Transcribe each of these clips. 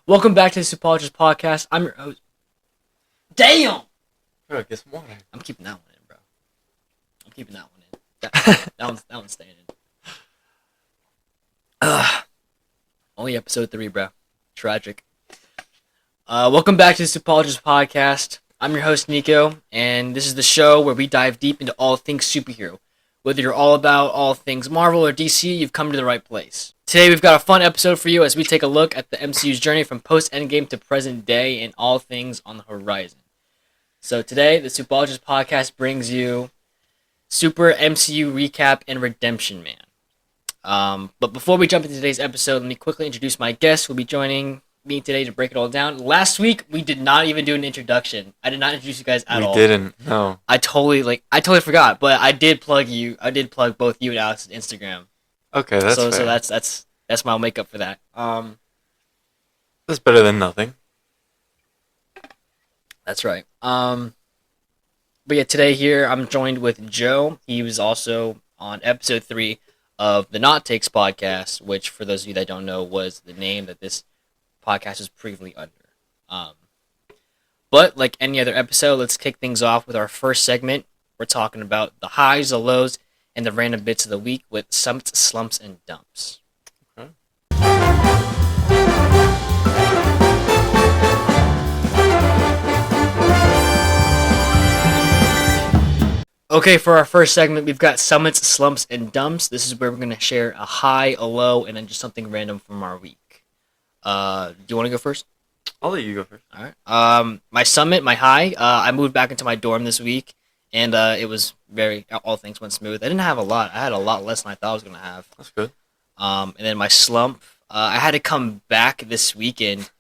Welcome back to the Supeologists Podcast. I'm your host. Damn! Bro, get some water. I'm keeping that one in, bro. I'm keeping that one in. That one's staying in. Only episode 3, bro. Tragic. Welcome back to the Supeologists Podcast. I'm your host, Nico, and this is the show where we dive deep into all things superhero. Whether you're all about all things Marvel or DC, you've come to the right place. Today we've got a fun episode for you as we take a look at the MCU's journey from post-Endgame to present day and all things on the horizon. So today, the Supeologists Podcast brings you Super-MCU Recap and Redemption Man. But before we jump into today's episode, let me quickly introduce my guest who will be joining me today to break it all down. Last week, we did not even do an introduction. I did not introduce you guys at all. We didn't, no. I totally forgot, but I did plug you. I did plug both you and Alex's Instagram. Okay, that's fair. So that's my makeup for that. That's better than nothing. That's right. But yeah, today here I'm joined with Joe. He was also on episode 3 of the Not Takes podcast, which for those of you that don't know was the name that this podcast was previously under. But like any other episode, let's kick things off with our first segment. We're talking about the highs, the lows, and the random bits of the week with slumps, and dumps. Okay. Okay, for our first segment, we've got summits, slumps, and dumps. This is where we're going to share a high, a low, and then just something random from our week. Do you want to go first? I'll let you go first. All right. My summit, my high, I moved back into my dorm this week, and it was all things went smooth. I didn't have a lot. I had a lot less than I thought I was going to have. That's good. And then my slump, I had to come back this weekend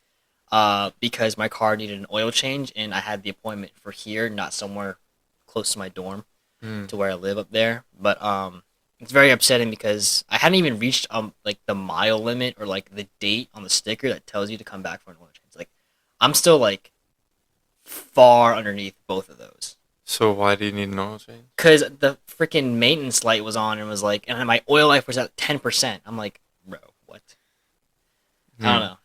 because my car needed an oil change, and I had the appointment for here, not somewhere close to my dorm, to where I live up there. But it's very upsetting because I hadn't even reached like the mile limit or like the date on the sticker that tells you to come back for an oil change. Like, I'm still like far underneath both of those. So why do you need an oil change? Because the freaking maintenance light was on and was like, and my oil life was at 10%. I'm like, bro, what? I don't know.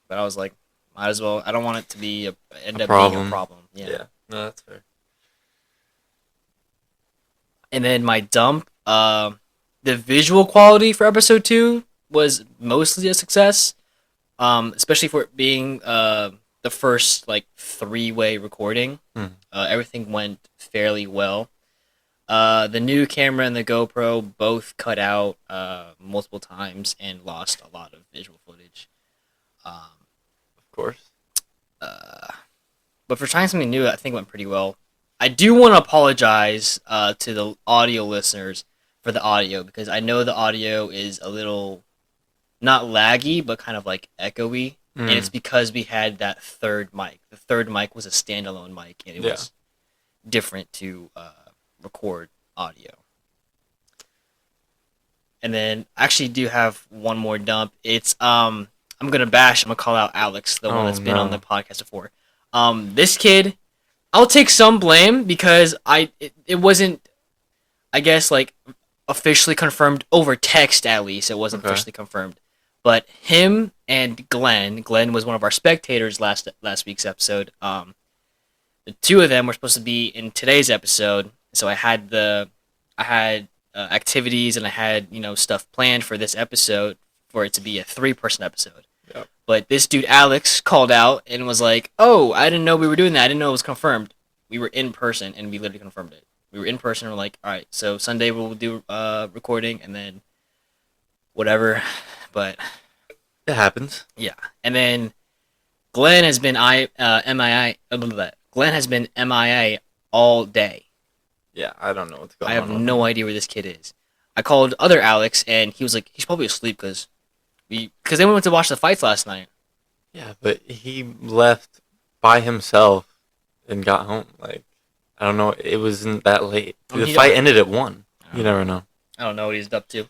But I was like, might as well. I don't want it to be end up being a problem. Yeah. No, that's fair. And then my dump, the visual quality for episode 2 was mostly a success, especially for it being the first like 3-way recording. Everything went fairly well. The new camera and the GoPro both cut out multiple times and lost a lot of visual footage. Of course. But for trying something new, I think it went pretty well. I do want to apologize to the audio listeners for the audio, because I know the audio is a little, not laggy, but kind of like echoey. And it's because we had that third mic. The third mic was a standalone mic, and it was different to record audio. And then I actually do have one more dump. It's, I'm going to call out Alex, the one that's been on the podcast before. This kid, I'll take some blame because it wasn't, I guess, like, officially confirmed over text, at least. It wasn't officially confirmed. But him and Glenn was one of our spectators last week's episode. The two of them were supposed to be in today's episode, so I had activities and I had stuff planned for this episode for it to be a 3-person episode. Yep. But this dude Alex called out and was like, "Oh, I didn't know we were doing that. I didn't know it was confirmed." We were in person and we literally confirmed it. We were in person and we're like, "All right, so Sunday we'll do recording and then whatever." But it happens. Yeah. And then Glenn has been MIA. Glenn has been MIA all day. Yeah, I don't know what's going on. I have no idea where this kid is. I called other Alex and he was like, he's probably asleep because they went to watch the fights last night. Yeah, but he left by himself and got home. Like, I don't know. It wasn't that late. The fight ended at 1. You never know. I don't know what he's up to.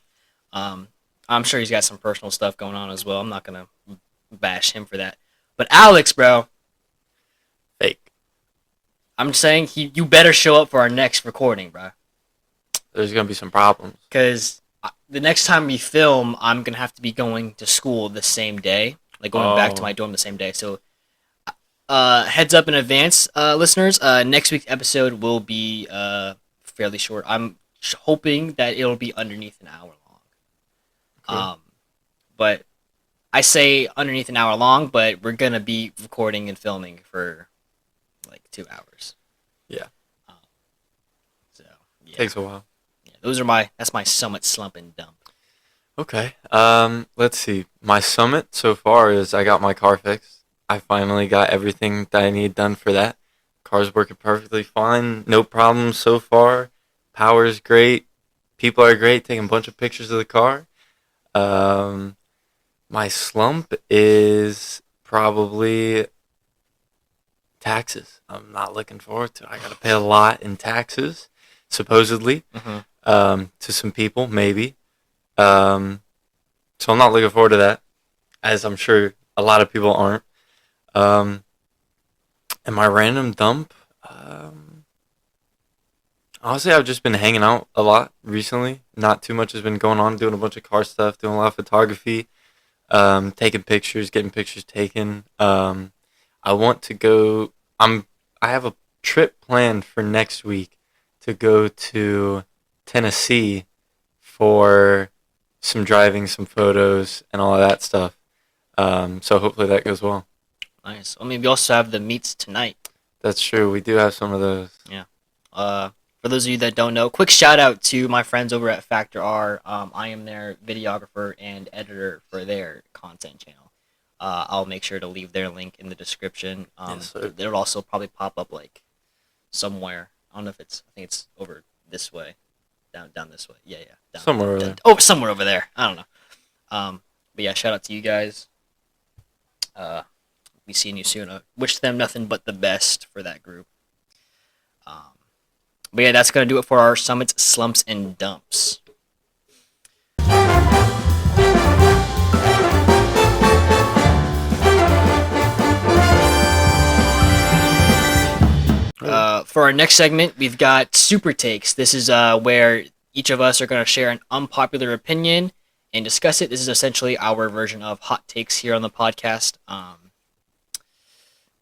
I'm sure he's got some personal stuff going on as well. I'm not going to bash him for that. But Alex, bro. Fake. I'm saying you better show up for our next recording, bro. There's going to be some problems. Because the next time we film, I'm going to have to be going to school the same day. like going back to my dorm the same day. So, heads up in advance, listeners. Next week's episode will be fairly short. I'm hoping that it'll be underneath an hour long. Okay. But I say underneath an hour long, but we're gonna be recording and filming for like 2 hours. Yeah. So yeah. Takes a while. Yeah, that's my summit slump and dump. Okay. Let's see. My summit so far is I got my car fixed. I finally got everything that I need done for that. Car's working perfectly fine. No problems so far. Power's great. People are great. Taking a bunch of pictures of the car. My slump is probably taxes. I'm not looking forward to it. I got to pay a lot in taxes, supposedly, to some people, maybe. So I'm not looking forward to that, as I'm sure a lot of people aren't. And my random dump, honestly, I've just been hanging out a lot recently. Not too much has been going on, doing a bunch of car stuff, doing a lot of photography, taking pictures, getting pictures taken. I want to go. I have a trip planned for next week to go to Tennessee for some driving, some photos, and all of that stuff. So hopefully that goes well. Nice. I mean, we also have the meets tonight. That's true. We do have some of those. Yeah. For those of you that don't know, quick shout out to my friends over at Factor R. I am their videographer and editor for their content channel. I'll make sure to leave their link in the description. Yes, sir. It'll also probably pop up like somewhere. I don't know if I think it's over this way, down this way. Yeah. Somewhere over there. Oh, somewhere over there. I don't know. But yeah, shout out to you guys. Be seeing you soon. I wish them nothing but the best for that group. But yeah, that's going to do it for our summits, slumps, and dumps. For our next segment, we've got Super Takes. This is where each of us are going to share an unpopular opinion and discuss it. This is essentially our version of hot takes here on the podcast.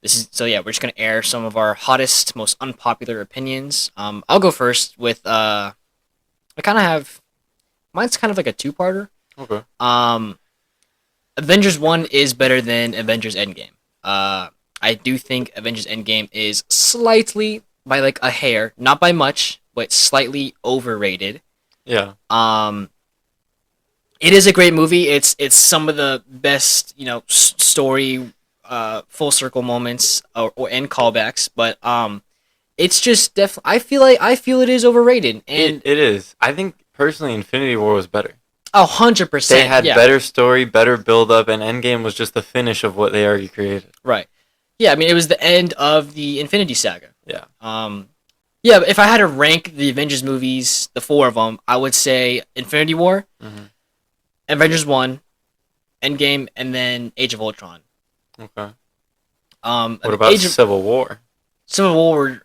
We're just gonna air some of our hottest, most unpopular opinions. I'll go first with I kind of have mine's kind of like a two-parter. Okay. Avengers 1 is better than Avengers Endgame. I do think Avengers Endgame is slightly, by like a hair, not by much, but slightly overrated. Yeah. It is a great movie. It's some of the best, story full circle moments or end callbacks, but it's just definitely I feel it is overrated, and it is. I think personally Infinity War was better. 100%. They had better story, better build up, and Endgame was just the finish of what they already created. Right. Yeah, I mean it was the end of the Infinity Saga. Yeah. Yeah, if I had to rank the Avengers movies, the four of them, I would say Infinity War, Avengers 1, Endgame, and then Age of Ultron. Okay. What about Civil War? Civil War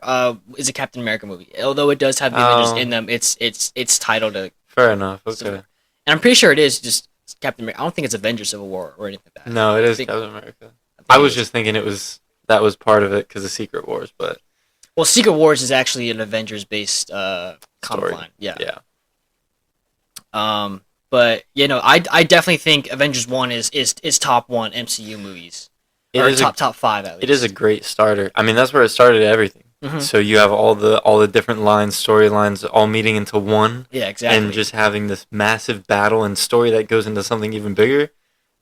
is a Captain America movie. Although it does have the Avengers in them, it's titled a... Fair enough, okay. And I'm pretty sure it is just Captain America. I don't think it's Avengers Civil War or anything like that. No, it is Captain America. I was just thinking that was part of it because of Secret Wars, but... Well, Secret Wars is actually an Avengers-based comic line. Yeah. But, I definitely think Avengers 1 is top 1 MCU movies. Top 5 at least. It is a great starter. I mean, that's where it started everything. Mm-hmm. So you have all the different storylines all meeting into one. Yeah, exactly. And just having this massive battle and story that goes into something even bigger.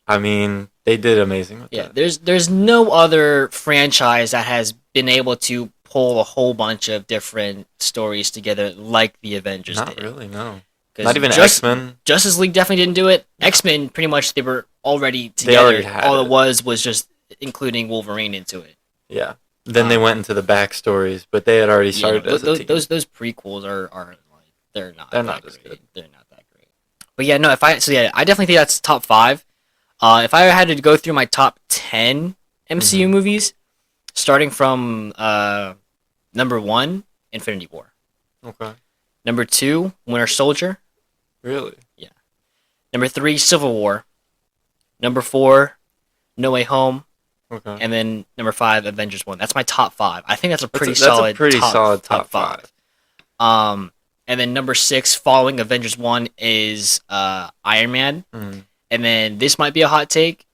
I mean, they did amazing with that. Yeah, there's no other franchise that has been able to pull a whole bunch of different stories together like the Avengers did. Not really, no. Not even X-Men. Justice League definitely didn't do it. No. X-Men, pretty much, they were already together. All it was just including Wolverine into it. Yeah. Then they went into the backstories, but they had already started as a team. Those prequels are like they're not that great. Good. They're not that great. But yeah, no, I definitely think that's top 5. If I had to go through my top 10 MCU movies, starting from number 1, Infinity War. Okay. Number 2, Winter Soldier. Really? Yeah. Number 3, Civil War. Number 4, No Way Home, Okay. and then number 5, Avengers 1. That's my top 5. I think that's a pretty That's solid a pretty solid top 5. 5. And then number 6, following Avengers 1, is Iron Man. Mm. And then this might be a hot take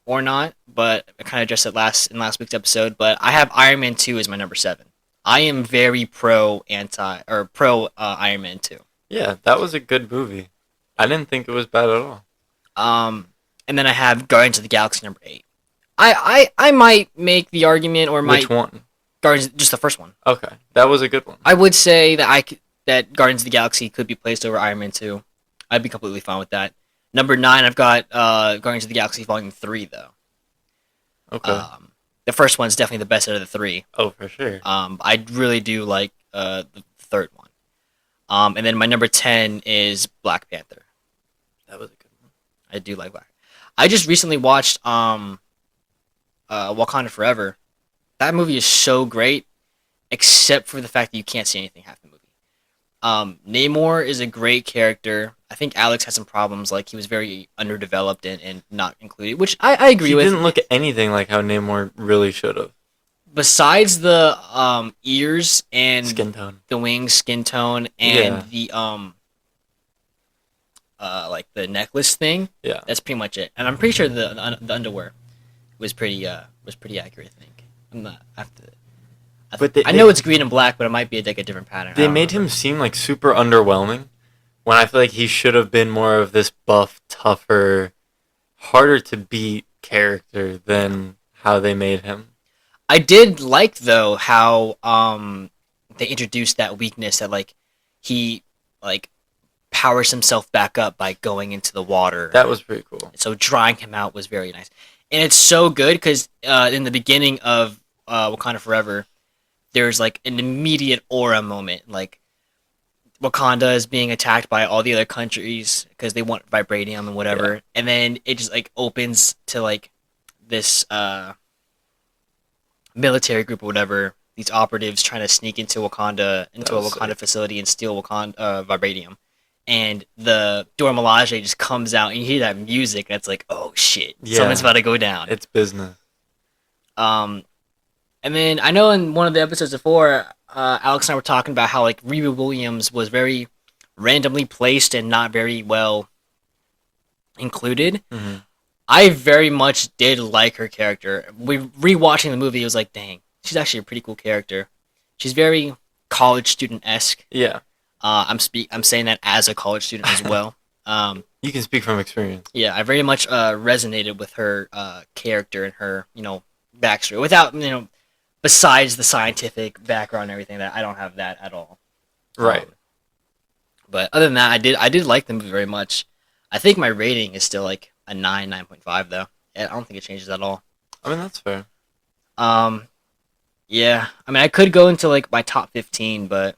or not, but I kind of addressed it in last week's episode. But I have Iron Man 2 as my number 7. I am very pro Iron Man 2. Yeah, that was a good movie. I didn't think it was bad at all. And then I have Guardians of the Galaxy number 8. I might make the argument, or might Which one? Guardians, just the first one. Okay, that was a good one. I would say that Guardians of the Galaxy could be placed over Iron Man 2. I'd be completely fine with that. Number 9, I've got Guardians of the Galaxy Volume 3, though. Okay. The first one's definitely the best out of the 3. Oh, for sure. I really do like the third one. And then my number 10 is Black Panther. That was a good one. I do like Black. I just recently watched Wakanda Forever. That movie is so great, except for the fact that you can't see anything half the movie. Namor is a great character. I think Alex had some problems, like he was very underdeveloped and not included, which I agree with. He didn't look anything like how Namor really should have. Besides the ears and Skin tone, the wings, skin tone, and the like the necklace thing. Yeah, that's pretty much it. And I'm pretty sure the underwear was pretty accurate. I think I'm not. I know it's green and black, but it might be like a different pattern. They made him seem like super underwhelming, when I feel like he should have been more of this buff, tougher, harder to beat character than how they made him. I did like, though, how they introduced that weakness that like he like powers himself back up by going into the water. That was pretty cool. So drying him out was very nice, and it's so good because in the beginning of Wakanda Forever, there's like an immediate aura moment, like Wakanda is being attacked by all the other countries because they want vibranium and whatever, and then it just like opens to like this military group or whatever, these operatives trying to sneak into a Wakanda facility and steal Wakanda vibranium, and the Dora Milaje just comes out and you hear that music and it's like, oh shit, something's about to go down. It's business. And then I know in one of the episodes before, Alex and I were talking about how like Riri Williams was very randomly placed and not very well included. Mm-hmm. I very much did like her character. Rewatching the movie, it was like, dang, she's actually a pretty cool character. She's very college student-esque. Yeah. I'm saying that as a college student as well. You can speak from experience. Yeah, I very much resonated with her character and her, backstory. Without, besides the scientific background and everything, that I don't have that at all. Right. But other than that, I did like the movie very much. I think my rating is still like a 9.5 though. I don't think it changes at all. I mean, that's fair. Yeah. I mean, I could go into like my top 15, but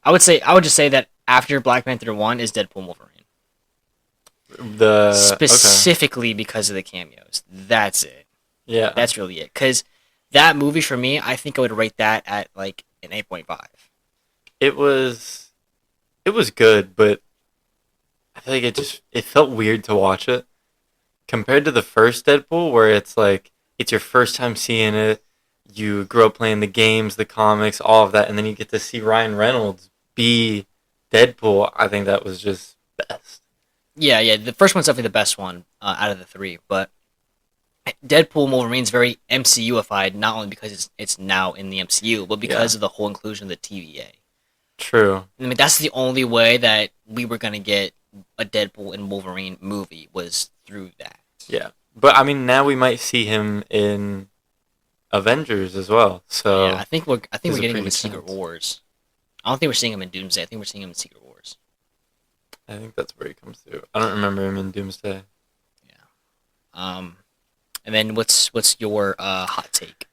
I would just say that after Black Panther 1 is Deadpool and Wolverine. Specifically because of the cameos. That's it. Yeah. That's really it. Because that movie, for me, I think I would rate that at like an 8.5. It was good, but I feel like it felt weird to watch it. Compared to the first Deadpool, where it's like, it's your first time seeing it, you grew up playing the games, the comics, all of that, and then you get to see Ryan Reynolds be Deadpool. I think that was just best. Yeah, the first one's definitely the best one out of the 3, but Deadpool and Wolverine's very MCU-ified, not only because it's now in the MCU, but because of the whole inclusion of the TVA. True. I mean, that's the only way that we were going to get a Deadpool and Wolverine movie was through that. Yeah. But, I mean, now we might see him in Avengers as well. So yeah, I think we're getting him in Secret Wars. I don't think we're seeing him in Doomsday. I think we're seeing him in Secret Wars. I think that's where he comes through. I don't remember him in Doomsday. Yeah. And then what's your hot take?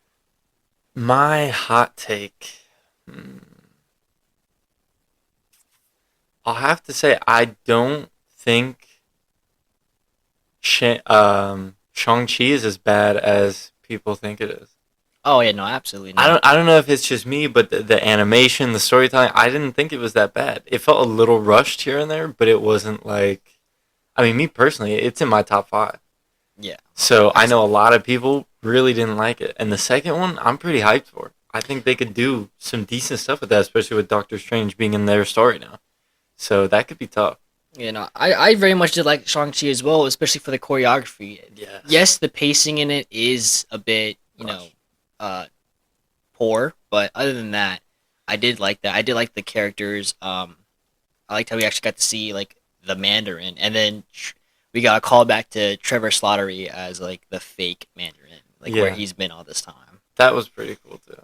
My hot take. I'll have to say I don't think Shang-Chi is as bad as people think it is. Oh yeah, no, absolutely not. I don't know if it's just me, but the animation, the storytelling, I didn't think it was that bad. It felt a little rushed here and there, but it wasn't like, I mean, me personally, it's in my top 5. Yeah. So I know a lot of people really didn't like it. And the second one, I'm pretty hyped for. I think they could do some decent stuff with that, especially with Doctor Strange being in their story now. So that could be tough. You know, I very much did like Shang-Chi as well, especially for the choreography. Yes. Yes, the pacing in it is a bit, poor, but other than that, I did like that. I did like the characters. I liked how we actually got to see like the Mandarin, and then we got a call back to Trevor Slattery as like the fake Mandarin, like where he's been all this time. That was pretty cool too.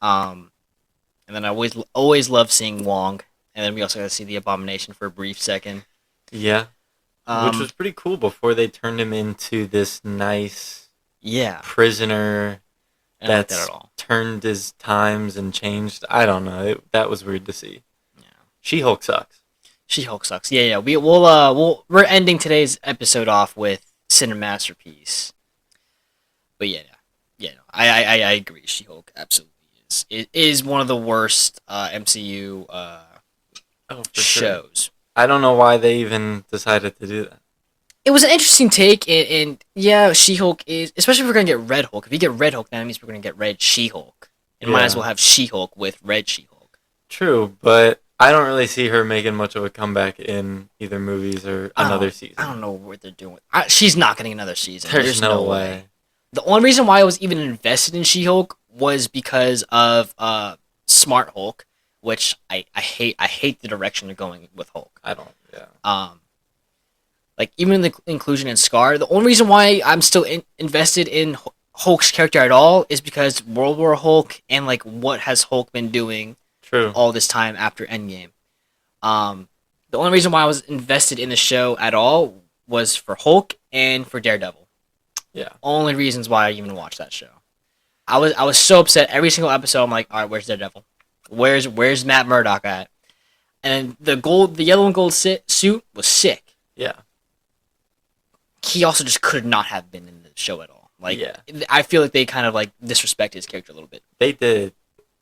And then I always love seeing Wong, and then we also got to see the Abomination for a brief second. Yeah, which was pretty cool before they turned him into this nice prisoner that's turned his times and changed. I don't know. That was weird to see. Yeah. She-Hulk sucks. She-Hulk sucks. Yeah. We're ending today's episode off with Cinemasterpiece. But I agree. She-Hulk absolutely is. It is one of the worst MCU shows. Sure. I don't know why they even decided to do that. It was an interesting take, and She-Hulk is, especially if we're going to get Red Hulk. If you get Red Hulk, that means we're going to get Red She-Hulk. And might as well have She-Hulk with Red She-Hulk. True, but I don't really see her making much of a comeback in either movies or another season. I don't know what they're doing. She's not getting another season. There's no way. The only reason why I was even invested in She-Hulk was because of Smart Hulk, which I hate. I hate the direction they're going with Hulk. I don't. Yeah. Like even the inclusion in Scar. The only reason why I'm still invested in Hulk's character at all is because World War Hulk and like what has Hulk been doing all this time after Endgame. The only reason why I was invested in the show at all was for Hulk and for Daredevil. Yeah. Only reasons why I even watched that show. I was so upset every single episode. I'm like, all right, where's Daredevil? Where's Matt Murdock at? And the yellow and gold suit was sick. Yeah. He also just could not have been in the show at all. Like, I feel like they kind of like disrespected his character a little bit. They did,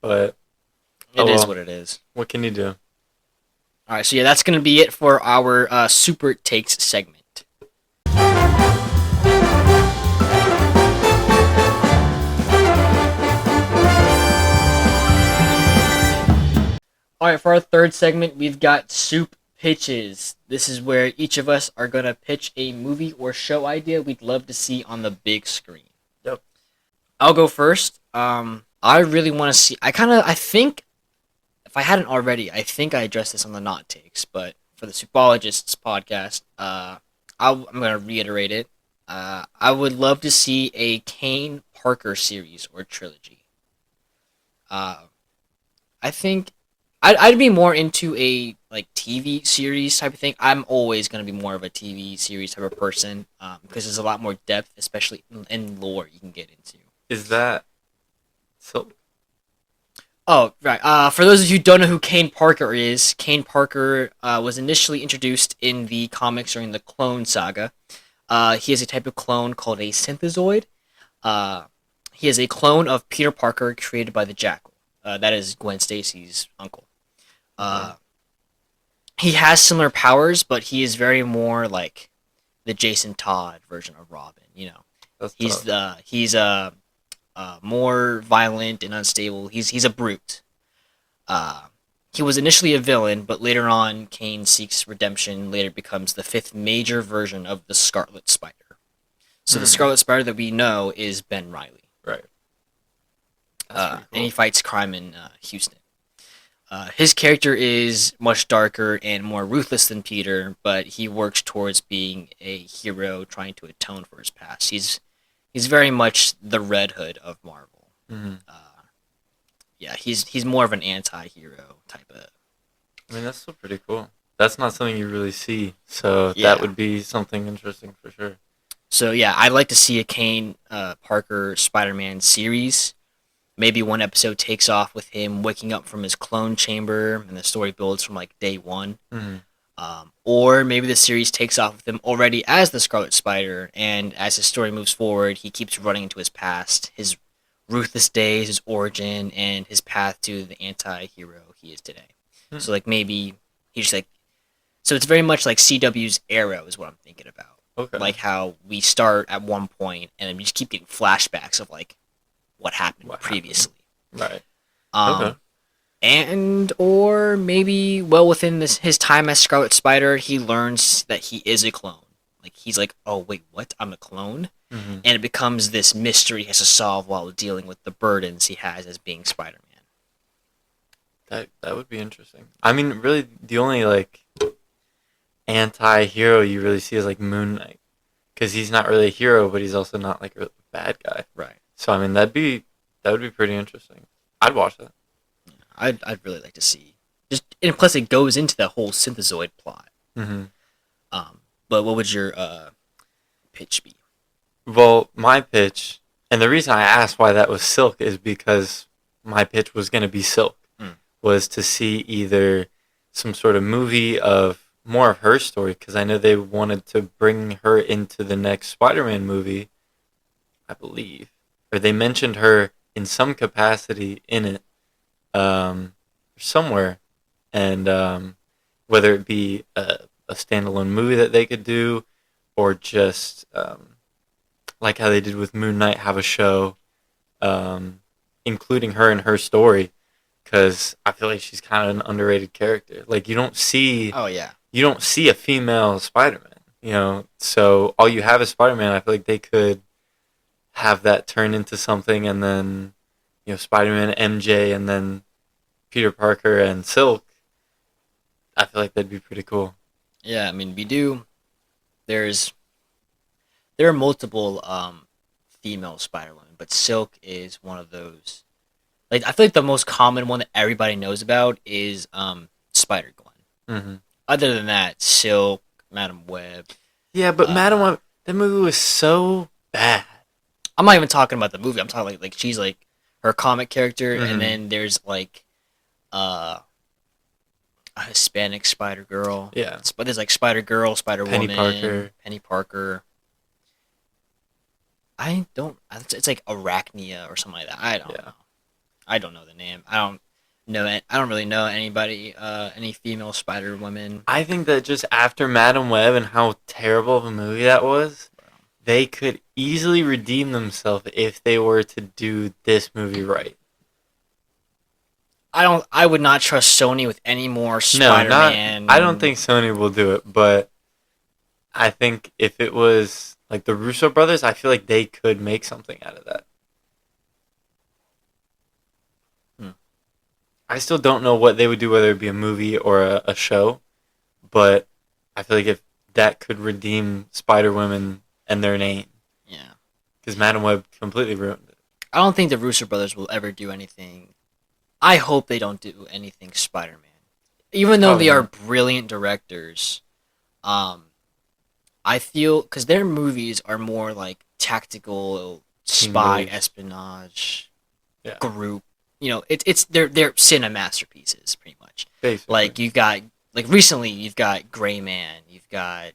but it is what it is. What can you do? All right, so that's gonna be it for our Super Takes segment. All right, for our third segment, we've got Supe-Pitches. This is where each of us are going to pitch a movie or show idea we'd love to see on the big screen. Yep. I'll go first. I really want to see... I think, if I hadn't already, I think I addressed this on the Not Takes, but for the Supeologists Podcast, I'm going to reiterate it. I would love to see a Kaine Parker series or trilogy. I think... I'd be more into a like TV series type of thing. I'm always going to be more of a TV series type of person because there's a lot more depth, especially in lore you can get into. Is that so? Oh, right. For those of you who don't know who Kaine Parker is, Kaine Parker was initially introduced in the comics during the Clone Saga. He is a type of clone called a synthezoid. He is a clone of Peter Parker created by the Jackal. That is Gwen Stacy's uncle. He has similar powers, but he is very more like the Jason Todd version of Robin. You know, he's more violent and unstable. He's a brute. He was initially a villain, but later on, Kaine seeks redemption. Later becomes the fifth major version of the Scarlet Spider. So the Scarlet Spider that we know is Ben Reilly. Right. Cool. And he fights crime in Houston. His character is much darker and more ruthless than Peter, but he works towards being a hero, trying to atone for his past. He's very much the Red Hood of Marvel. Mm-hmm. He's more of an anti-hero type of... I mean, that's still pretty cool. That's not something you really see, so that would be something interesting for sure. So yeah, I'd like to see a Kaine Parker Spider-Man series. Maybe one episode takes off with him waking up from his clone chamber, and the story builds from like day one. Mm-hmm. Or maybe the series takes off with him already as the Scarlet Spider, and as his story moves forward, he keeps running into his past, his ruthless days, his origin, and his path to the anti-hero he is today. So like maybe he's like... So it's very much like CW's Arrow is what I'm thinking about. Okay. Like how we start at one point and then we just keep getting flashbacks of like what happened previously. Right. Okay. And or maybe within his time as Scarlet Spider, he learns that he is a clone. Like he's like, oh wait, what? I'm a clone, and it becomes this mystery he has to solve while dealing with the burdens he has as being Spider-Man. That would be interesting. I mean, really, the only like anti-hero you really see is like Moon Knight, because he's not really a hero, but he's also not like a bad guy. Right. So I mean, that would be pretty interesting. I'd watch that. I'd really like to see and plus it goes into the whole synthezoid plot. But what would your pitch be? Well, my pitch, and the reason I asked why that was Silk is because my pitch was going to be Silk, was to see either some sort of movie of more of her story, because I know they wanted to bring her into the next Spider-Man movie, I believe, or they mentioned her in some capacity in it, somewhere, and whether it be a standalone movie that they could do, or just like how they did with Moon Knight, have a show including her in her story, because I feel like she's kind of an underrated character. Like you don't see a female Spider-Man, so all you have is Spider-Man. I feel like they could have that turn into something, and then Spider-Man, MJ, and then Peter Parker and Silk. I feel like that'd be pretty cool. Yeah, I mean, there are multiple female Spider-Women, but Silk is one of those. Like, I feel like the most common one that everybody knows about is Spider-Gwen. Other than that, Silk, Madam Web. Yeah, but Madam Web, that movie was so bad. I'm not even talking about the movie. I'm talking like she's like her comic character, and then there's like a Hispanic Spider Girl. Yeah, but there's like Spider Girl, Spider Woman, Penny Parker. I don't. It's like Arachnia or something like that. I don't know. I don't know the name. I don't know it. I don't really know anybody. Any female Spider Women. I think that just after Madam Web and how terrible of a movie that was, they could easily redeem themselves if they were to do this movie right. I would not trust Sony with any more Spider-Man. I don't think Sony will do it, but I think if it was like the Russo brothers, I feel like they could make something out of that. I still don't know what they would do, whether it be a movie or a show, but I feel like if that could redeem Spider-Women and their name. Yeah. Because Madam Web completely ruined it. I don't think the Russo brothers will ever do anything. I hope they don't do anything Spider-Man. Even though they are brilliant directors, I feel, because their movies are more like tactical, spy, espionage, group. They're Cinemasterpieces, pretty much. Basically. Like you've got, recently you've got Gray Man, you've got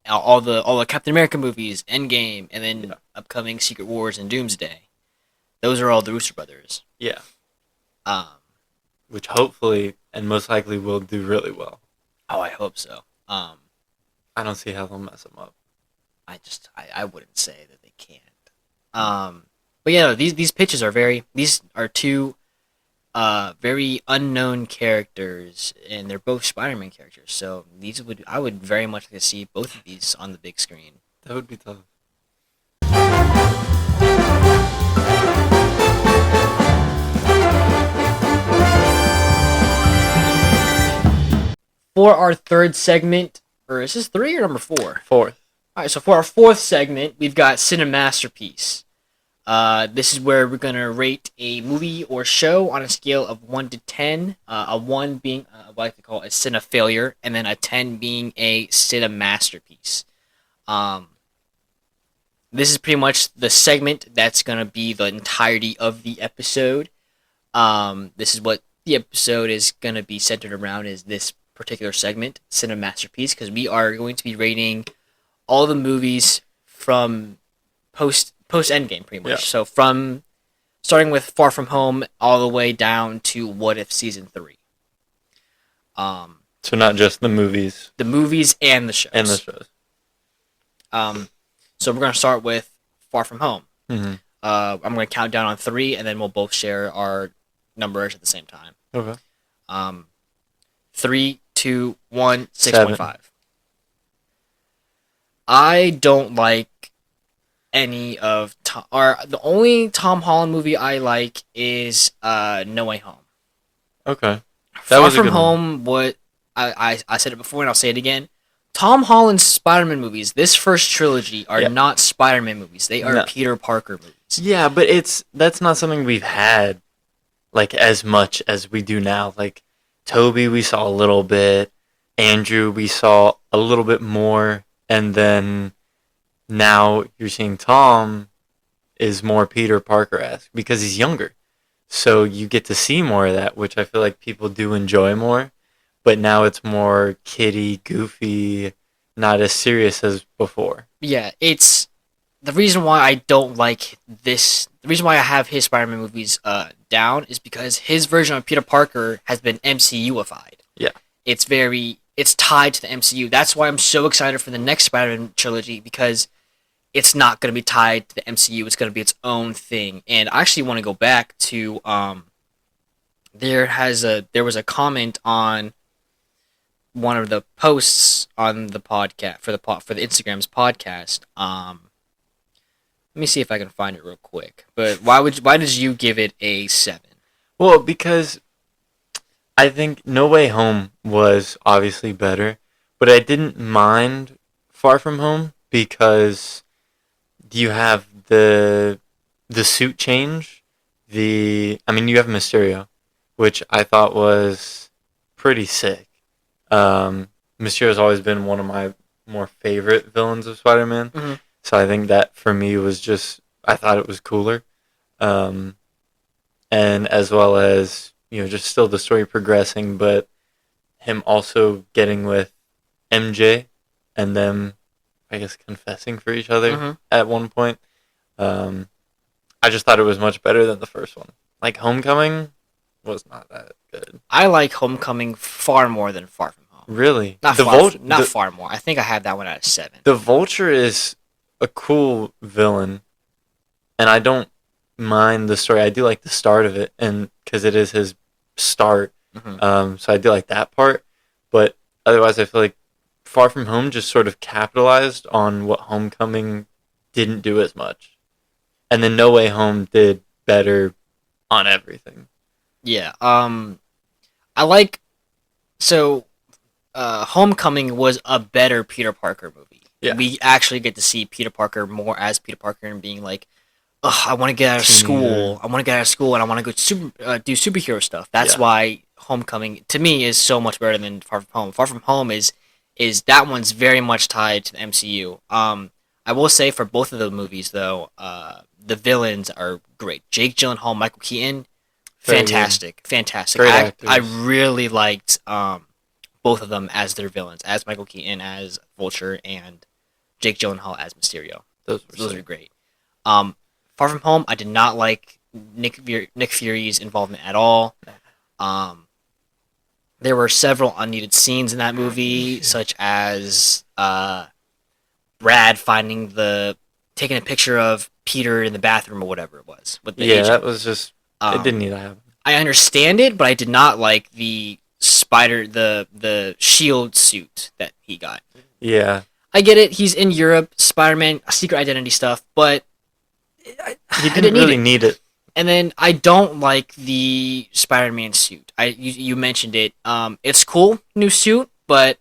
all the Captain America movies, Endgame, and then upcoming Secret Wars and Doomsday. Those are all the Russo brothers. Yeah. Which hopefully and most likely will do really well. Oh, I hope so. I don't see how they'll mess them up. I wouldn't say that they can't. But yeah, these pitches are these are two very unknown characters, and they're both Spider-Man characters. So I would very much like to see both of these on the big screen. That would be tough. For our third segment, or is this 3 or number 4? 4th. Alright, so for our 4th segment, we've got Cinemasterpiece. This is where we're going to rate a movie or show on a scale of 1 to 10. A 1 being what I like to call a cine-failure, and then a 10 being a Cinemasterpiece. This is pretty much the segment that's going to be the entirety of the episode. This is what the episode is going to be centered around, is this particular segment, Cinemasterpiece, because we are going to be rating all the movies from post-Endgame, pretty much. Yeah. So starting with Far From Home all the way down to What If Season 3. So not just the movies. The movies and the shows. So we're gonna start with Far From Home. Mm-hmm. I'm gonna count down on 3, and then we'll both share our numbers at the same time. Okay. 3, 2, 1, 7. 6.5. I don't like any of the only Tom Holland movie I like is No Way Home. Okay. Far From Home, what I said it before and I'll say it again. Tom Holland's Spider-Man movies, this first trilogy, are not Spider-Man movies. They are Peter Parker movies. Yeah, but that's not something we've had like as much as we do now. Like Toby, we saw a little bit. Andrew, we saw a little bit more, and then now you're seeing Tom is more Peter Parker-esque because he's younger. So you get to see more of that, which I feel like people do enjoy more. But now it's more kiddie, goofy, not as serious as before. Yeah, it's the reason why I don't like this. The reason why I have his Spider-Man movies down is because his version of Peter Parker has been MCU-ified. Yeah. It's tied to the MCU. That's why I'm so excited for the next Spider-Man trilogy, because it's not going to be tied to the MCU. It's going to be its own thing. And I actually want to go back to there was a comment on one of the posts on the podcast for the Instagram's podcast. Let me see if I can find it real quick. But why did you give it a 7? Well, because I think No Way Home was obviously better, but I didn't mind Far From Home because you have the suit change. You have Mysterio, which I thought was pretty sick. Mysterio's always been one of my more favorite villains of Spider-Man. Mm-hmm. So I think that for me was I thought it was cooler. And as well as, just still the story progressing, but him also getting with MJ and them, I guess, confessing for each other at one point. I just thought it was much better than the first one. Like, Homecoming was not that good. I like Homecoming far more than Far From Home. Really? Not far more. I think I had that one at a 7. The Vulture is a cool villain, and I don't mind the story. I do like the start of it, and because it is his start, so I do like that part. But otherwise, I feel like Far From Home just sort of capitalized on what Homecoming didn't do as much, and then No Way Home did better on everything. Yeah. Homecoming was a better Peter Parker movie. Yeah. We actually get to see Peter Parker more as Peter Parker and being like, ugh, I want to get out of school. I want to get out of school and I want to go do superhero stuff. That's why Homecoming, to me, is so much better than Far From Home. Far From Home is that one's very much tied to the MCU. I will say for both of the movies, though, the villains are great. Jake Gyllenhaal, Michael Keaton, fantastic. I really liked both of them as their villains, as Michael Keaton as Vulture and Jake Gyllenhaal as Mysterio. Those are great. Far From Home, I did not like Nick Fury's involvement at all. There were several unneeded scenes in that movie, such as Brad taking a picture of Peter in the bathroom or whatever it was. With the agent. That was just it didn't need to happen. I understand it, but I did not like the spider, the shield suit that he got. Yeah, I get it. He's in Europe, Spider-Man, secret identity stuff, but he didn't really need it. And then I don't like the Spider-Man suit. You mentioned it. It's cool, new suit, but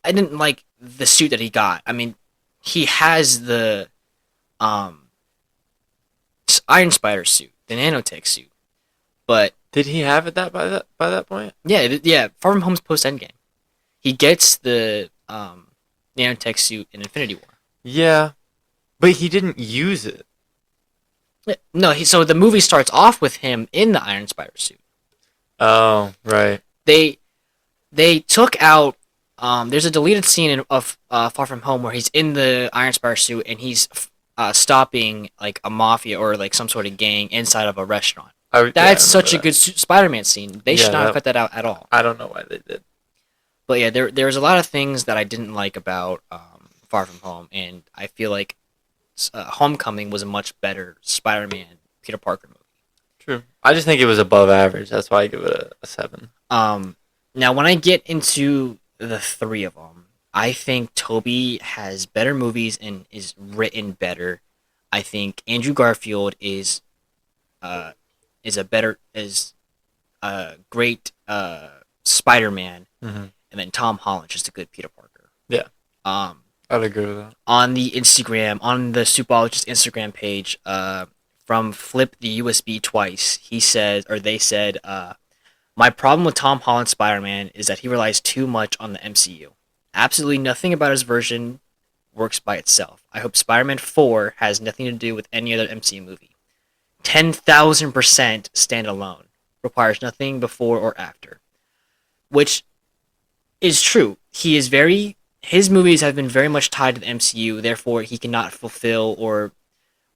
I didn't like the suit that he got. I mean, he has the Iron Spider suit, the nanotech suit, but did he have it by that point? Yeah. Far From Home's post-Endgame. He gets the nanotech suit in Infinity War. Yeah, but he didn't use it. No, so the movie starts off with him in the Iron Spider suit. Oh, right. They took out. There's a deleted scene of Far From Home where he's in the Iron Spider suit and he's stopping like a mafia or like some sort of gang inside of a restaurant. That's such a good Spider-Man scene. They should not have cut that out at all. I don't know why they did. But yeah, there was a lot of things that I didn't like about Far From Home, and I feel like Homecoming was a much better Spider-Man Peter Parker movie. True. I just think it was above average. That's why I give it a 7. Now when I get into the three of them, I think Tobey has better movies and is written better. I think Andrew Garfield is a great Spider-Man, and then Tom Holland's just a good Peter Parker. Yeah. I'd agree with that. On the Supeologists Instagram page, from Flip the USB Twice, they said, my problem with Tom Holland's Spider-Man is that he relies too much on the MCU. Absolutely nothing about his version works by itself. I hope Spider-Man 4 has nothing to do with any other MCU movie. 10,000% standalone. Requires nothing before or after. Which is true. His movies have been very much tied to the MCU, therefore he cannot fulfill, or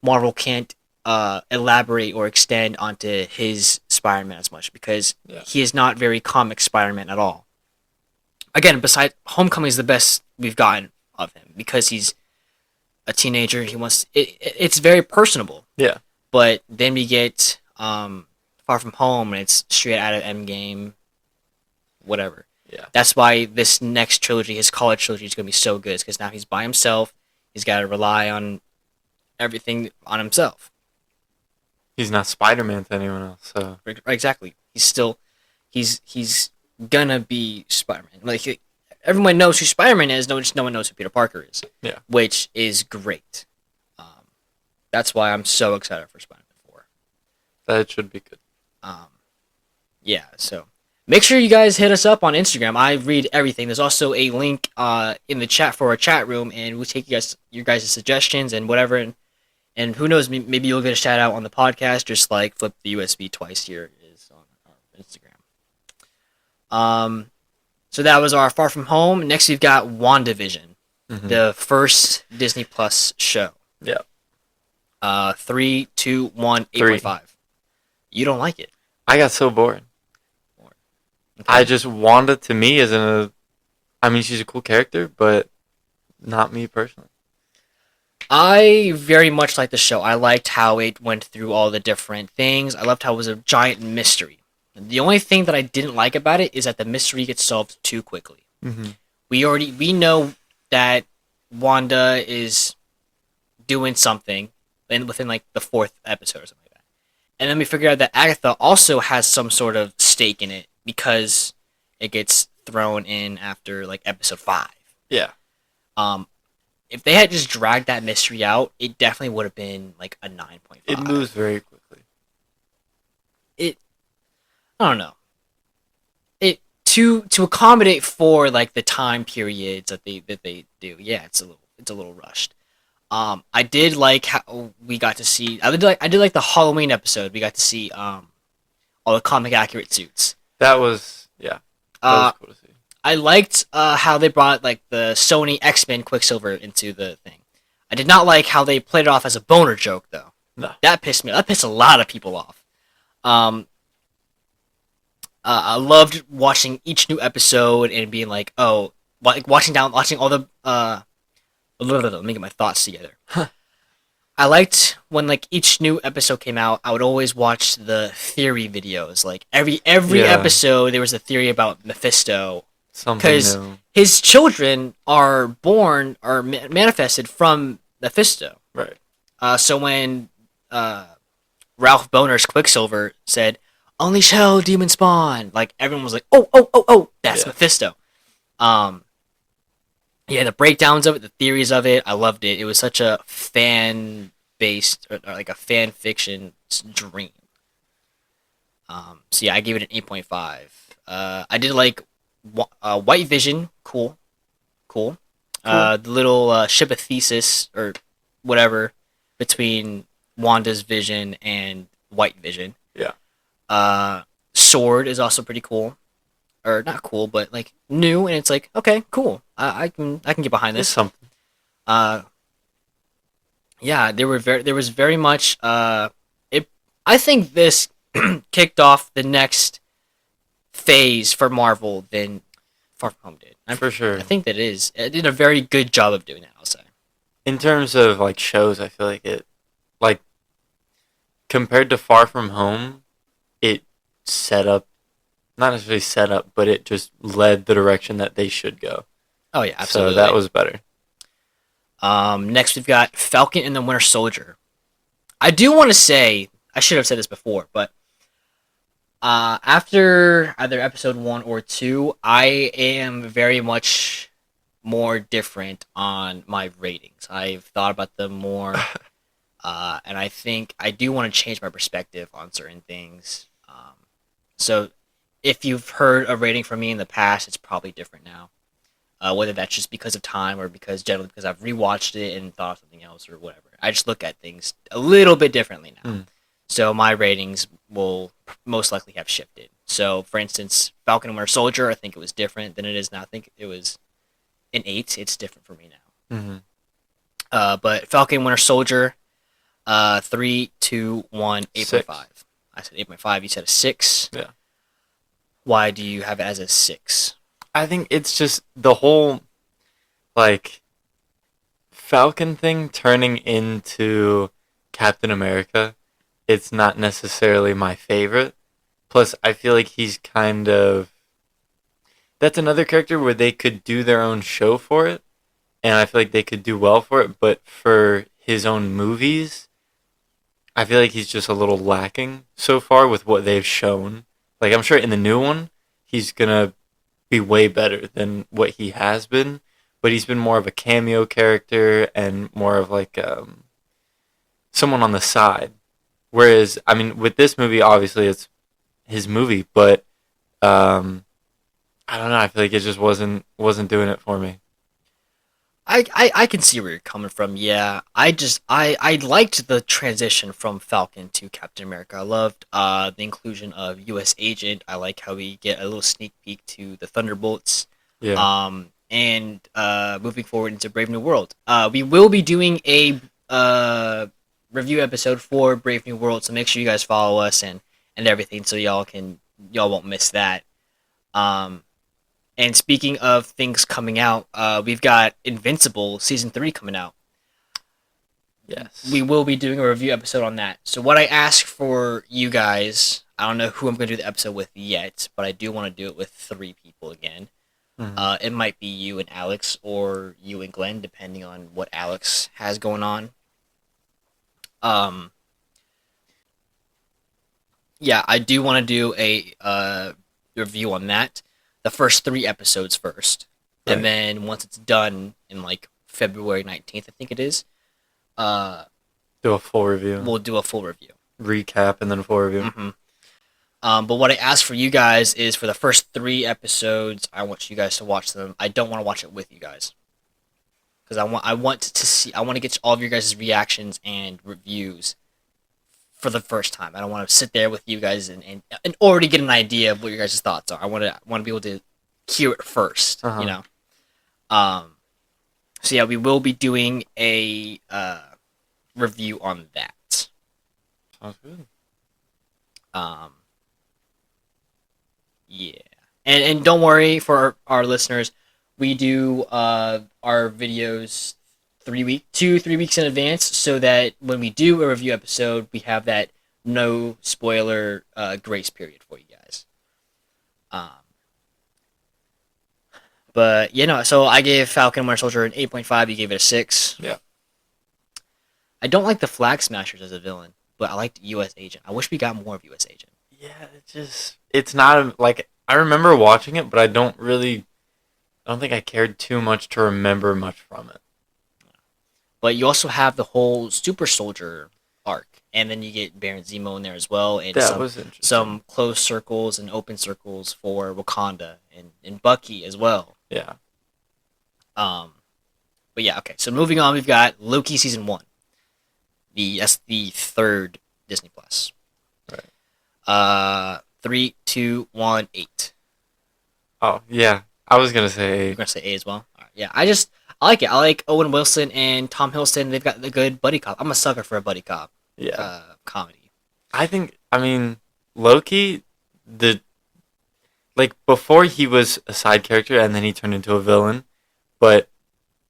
Marvel can't elaborate or extend onto his Spider-Man as much, because he is not very comic Spider-Man at all. Again, besides, Homecoming is the best we've gotten of him, because he's a teenager. It's very personable. Yeah. But then we get Far From Home, and it's straight out of Endgame, whatever. Yeah. That's why this next trilogy, his college trilogy, is going to be so good, because now he's by himself. He's got to rely on everything on himself. He's not Spider-Man to anyone else, so... Exactly. He's gonna be Spider-Man. Like, everyone knows who Spider-Man is, no one knows who Peter Parker is. Yeah. Which is great. That's why I'm so excited for Spider-Man 4. That should be good. Yeah, so... Make sure you guys hit us up on Instagram. I read everything. There's also a link in the chat for our chat room, and we'll take your guys' suggestions and whatever. And who knows, maybe you'll get a shout out on the podcast, just like Flip the USB Twice here is on our Instagram. So that was our Far From Home. Next, we've got WandaVision, the first Disney Plus show. Yeah. 3, 2, 1, 8.5. You don't like it? I got so bored. Okay. Wanda to me isn't she's a cool character, but not me personally. I very much liked the show. I liked how it went through all the different things. I loved how it was a giant mystery. The only thing that I didn't like about it is that the mystery gets solved too quickly. We know that Wanda is doing something within like the 4th episode or something like that. And then we figure out that Agatha also has some sort of stake in it, because it gets thrown in after like episode 5. Yeah. If they had just dragged that mystery out, it definitely would have been like a 9.5. It moves very quickly. I don't know. To accommodate for like the time periods that they do. Yeah, it's a little rushed. I did like how we got to see. I did like the Halloween episode. We got to see all the comic accurate suits. That was cool to see. I liked how they brought like the Sony X-Men Quicksilver into the thing. I did not like how they played it off as a boner joke, though. No. That pissed a lot of people off. I loved watching each new episode and being like, oh, like watching all the let me get my thoughts together. I liked when like each new episode came out, I would always watch the theory videos. Like every episode, there was a theory about Mephisto. Because his children are born or manifested from Mephisto. Right. So when Ralph Boner's Quicksilver said, "Unleash hell, demon spawn," like everyone was like, "Oh, that's Mephisto." Yeah, the breakdowns of it, the theories of it, I loved it. It was such a fan-based, or like a fan fiction dream. So yeah, I gave it an 8.5. I did like White Vision, cool. The little ship of Thesis or whatever between Wanda's Vision and White Vision. Yeah. Sword is also pretty cool, or not cool, but like new, and it's like, okay, cool. I can get behind this. It's something. Yeah, there was very much it. I think this kicked off the next phase for Marvel Far From Home did. For sure. I think that it did a very good job of doing that, I'll say. In terms of like shows, I feel like it, like compared to Far From Home, it set up, not necessarily set up, but it just led the direction that they should go. Oh yeah, absolutely. So that was better. Next we've got Falcon and the Winter Soldier. I do want to say, I should have said this before, but after either episode 1 or 2, I am very much more different on my ratings. I've thought about them more, and I think I do want to change my perspective on certain things. So if you've heard a rating from me in the past, it's probably different now. Whether that's just because of time or because I've rewatched it and thought of something else or whatever. I just look at things a little bit differently now. So my ratings will most likely have shifted. So, for instance, Falcon and Winter Soldier, I think it was different than it is now. I think it was an 8. It's different for me now. But Falcon and Winter Soldier, 3, 2, 1, 8.5. I said 8.5. You said a 6. Yeah. Why do you have it as a 6? I think it's just the whole, like, Falcon thing turning into Captain America. It's not necessarily my favorite. Plus, I feel like he's kind of... That's another character where they could do their own show for it. And I feel like they could do well for it. But for his own movies, I feel like he's just a little lacking so far with what they've shown. Like, I'm sure in the new one, he's going to be way better than what he has been. But he's been more of a cameo character and more of like someone on the side. Whereas, I mean, with this movie, obviously it's his movie, but I don't know. I feel like it just wasn't doing it for me. I can see where you're coming from. Yeah, I liked the transition from Falcon to Captain America. I loved the inclusion of U.S. Agent. I like how we get a little sneak peek to the Thunderbolts. Yeah. And moving forward into Brave New World. We will be doing a review episode for Brave New World, so make sure you guys follow us and everything, so y'all won't miss that. And speaking of things coming out, we've got Invincible Season 3 coming out. Yes. We will be doing a review episode on that. So what I ask for you guys, I don't know who I'm going to do the episode with yet, but I do want to do it with 3 people again. It might be you and Alex, or you and Glenn, depending on what Alex has going on. Yeah, I do want to do a review on that. The first 3 episodes first. Right. And then once it's done in like February 19th, I think it is. Do a full review. We'll do a full review. Recap and then a full review. But what I ask for you guys is for the first 3 episodes, I want you guys to watch them. I don't want to watch it with you guys. Because I want to get all of your guys' reactions and reviews for the first time. I don't want to sit there with you guys and already get an idea of what your guys' thoughts are. I want to be able to hear it first, you know. So yeah, we will be doing a review on that. Sounds good. Yeah, and don't worry for our listeners. We do our videos 3 weeks in advance, so that when we do a review episode, we have that no spoiler grace period for you guys. But so I gave Falcon and Winter Soldier an 8.5. You gave it a 6. Yeah. I don't like the Flag Smashers as a villain, but I liked U.S. Agent. I wish we got more of U.S. Agent. Yeah, it's not like I remember watching it, but I don't think I cared too much to remember much from it. But you also have the whole Super Soldier arc, and then you get Baron Zemo in there as well, and that was interesting. Some closed circles and open circles for Wakanda and Bucky as well. Yeah. But yeah, okay. So moving on, we've got Loki season 1. That's the 3rd Disney Plus. Right. 3, 2, 1, 8. Oh yeah, I was gonna say 8. You're gonna say 8 as well. All right, yeah, I like it. I like Owen Wilson and Tom Hiddleston. They've got the good buddy cop. I'm a sucker for a buddy cop. Yeah. Comedy. I mean, Loki, like before he was a side character and then he turned into a villain, but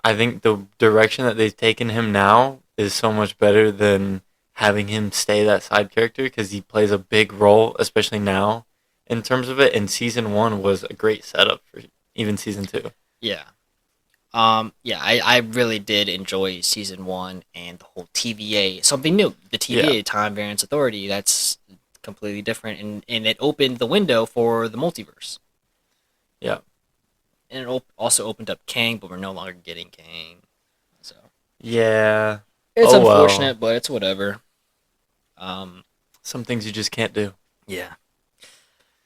I think the direction that they've taken him now is so much better than having him stay that side character because he plays a big role, especially now in terms of it. And season 1 was a great setup for even season 2. Yeah. I really did enjoy season 1 and the whole TVA, something new. The TVA, Time Variance Authority, that's completely different, and it opened the window for the multiverse. Yeah. And it also opened up Kang, but we're no longer getting Kang. So yeah, it's well. unfortunate, but it's whatever. Some things you just can't do. Yeah.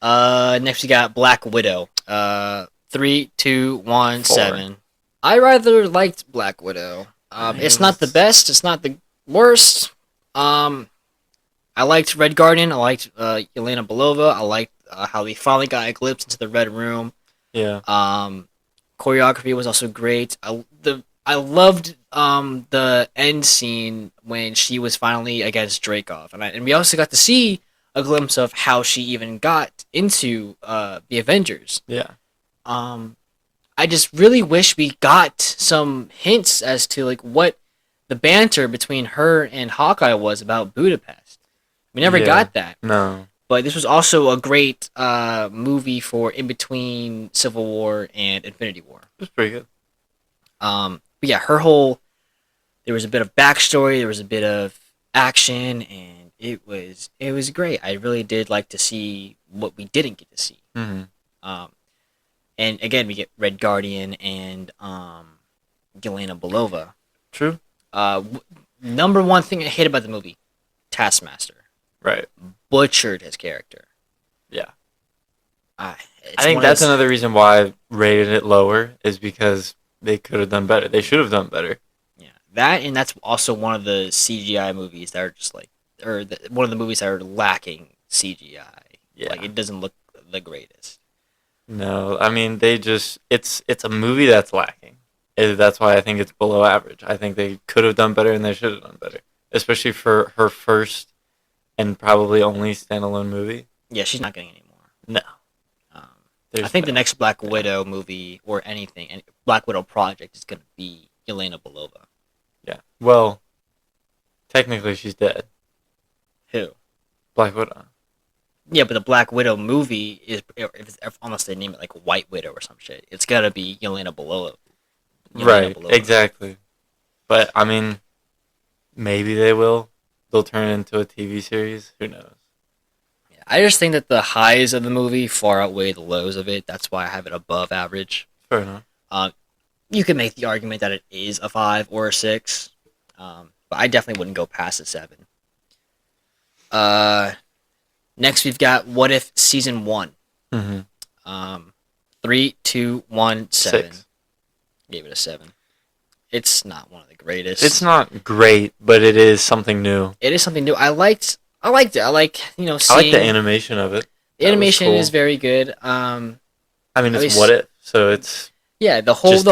Next we got Black Widow. 3, 2, 1, 4. 7. I rather liked Black Widow. It's not the best. It's not the worst. I liked Red Guardian. I liked Yelena Belova. I liked how they finally got a glimpse into the Red Room. Yeah. Choreography was also great. I loved the end scene when she was finally against Dreykov, and we also got to see a glimpse of how she even got into the Avengers. Yeah. I just really wish we got some hints as to like what the banter between her and Hawkeye was about Budapest. We never got that. No. But this was also a great movie for in between Civil War and Infinity War. It was pretty good. But yeah, there was a bit of backstory, there was a bit of action, and it was great. I really did like to see what we didn't get to see. Mm-hmm. And again, we get Red Guardian and Yelena Belova. True. Number one thing I hate about the movie, Taskmaster. Right. Butchered his character. Yeah. I think that's another reason why I rated it lower is because they could have done better. They should have done better. Yeah. That, and that's also one of the CGI movies that are just like, one of the movies that are lacking CGI. Yeah. Like, it doesn't look the greatest. No, I mean, it's a movie that's lacking. That's why I think it's below average. I think they could have done better and they should have done better. Especially for her first and probably only standalone movie. Yeah, she's not getting any more. No. I think the next Black Widow movie or anything, any Black Widow project is going to be Yelena Belova. Yeah. Well, technically she's dead. Who? Black Widow. Yeah, but the Black Widow movie is, unless they name it like White Widow or some shit, it's got to be Yelena Belova. Right, exactly. But, I mean, maybe they will. They'll turn it into a TV series. Who knows? Yeah, I just think that the highs of the movie far outweigh the lows of it. That's why I have it above average. Fair enough. You can make the argument that it is a 5 or a 6, but I definitely wouldn't go past a 7. Next, we've got What If Season 1. Mm-hmm. 3, 2, 1, 7. 6. Gave it a 7. It's not one of the greatest. It's not great, but it is something new. It is something new. I liked it. I like, seeing... I like the animation of it. The animation is very good. I mean, it's What If, so it's... Yeah, the whole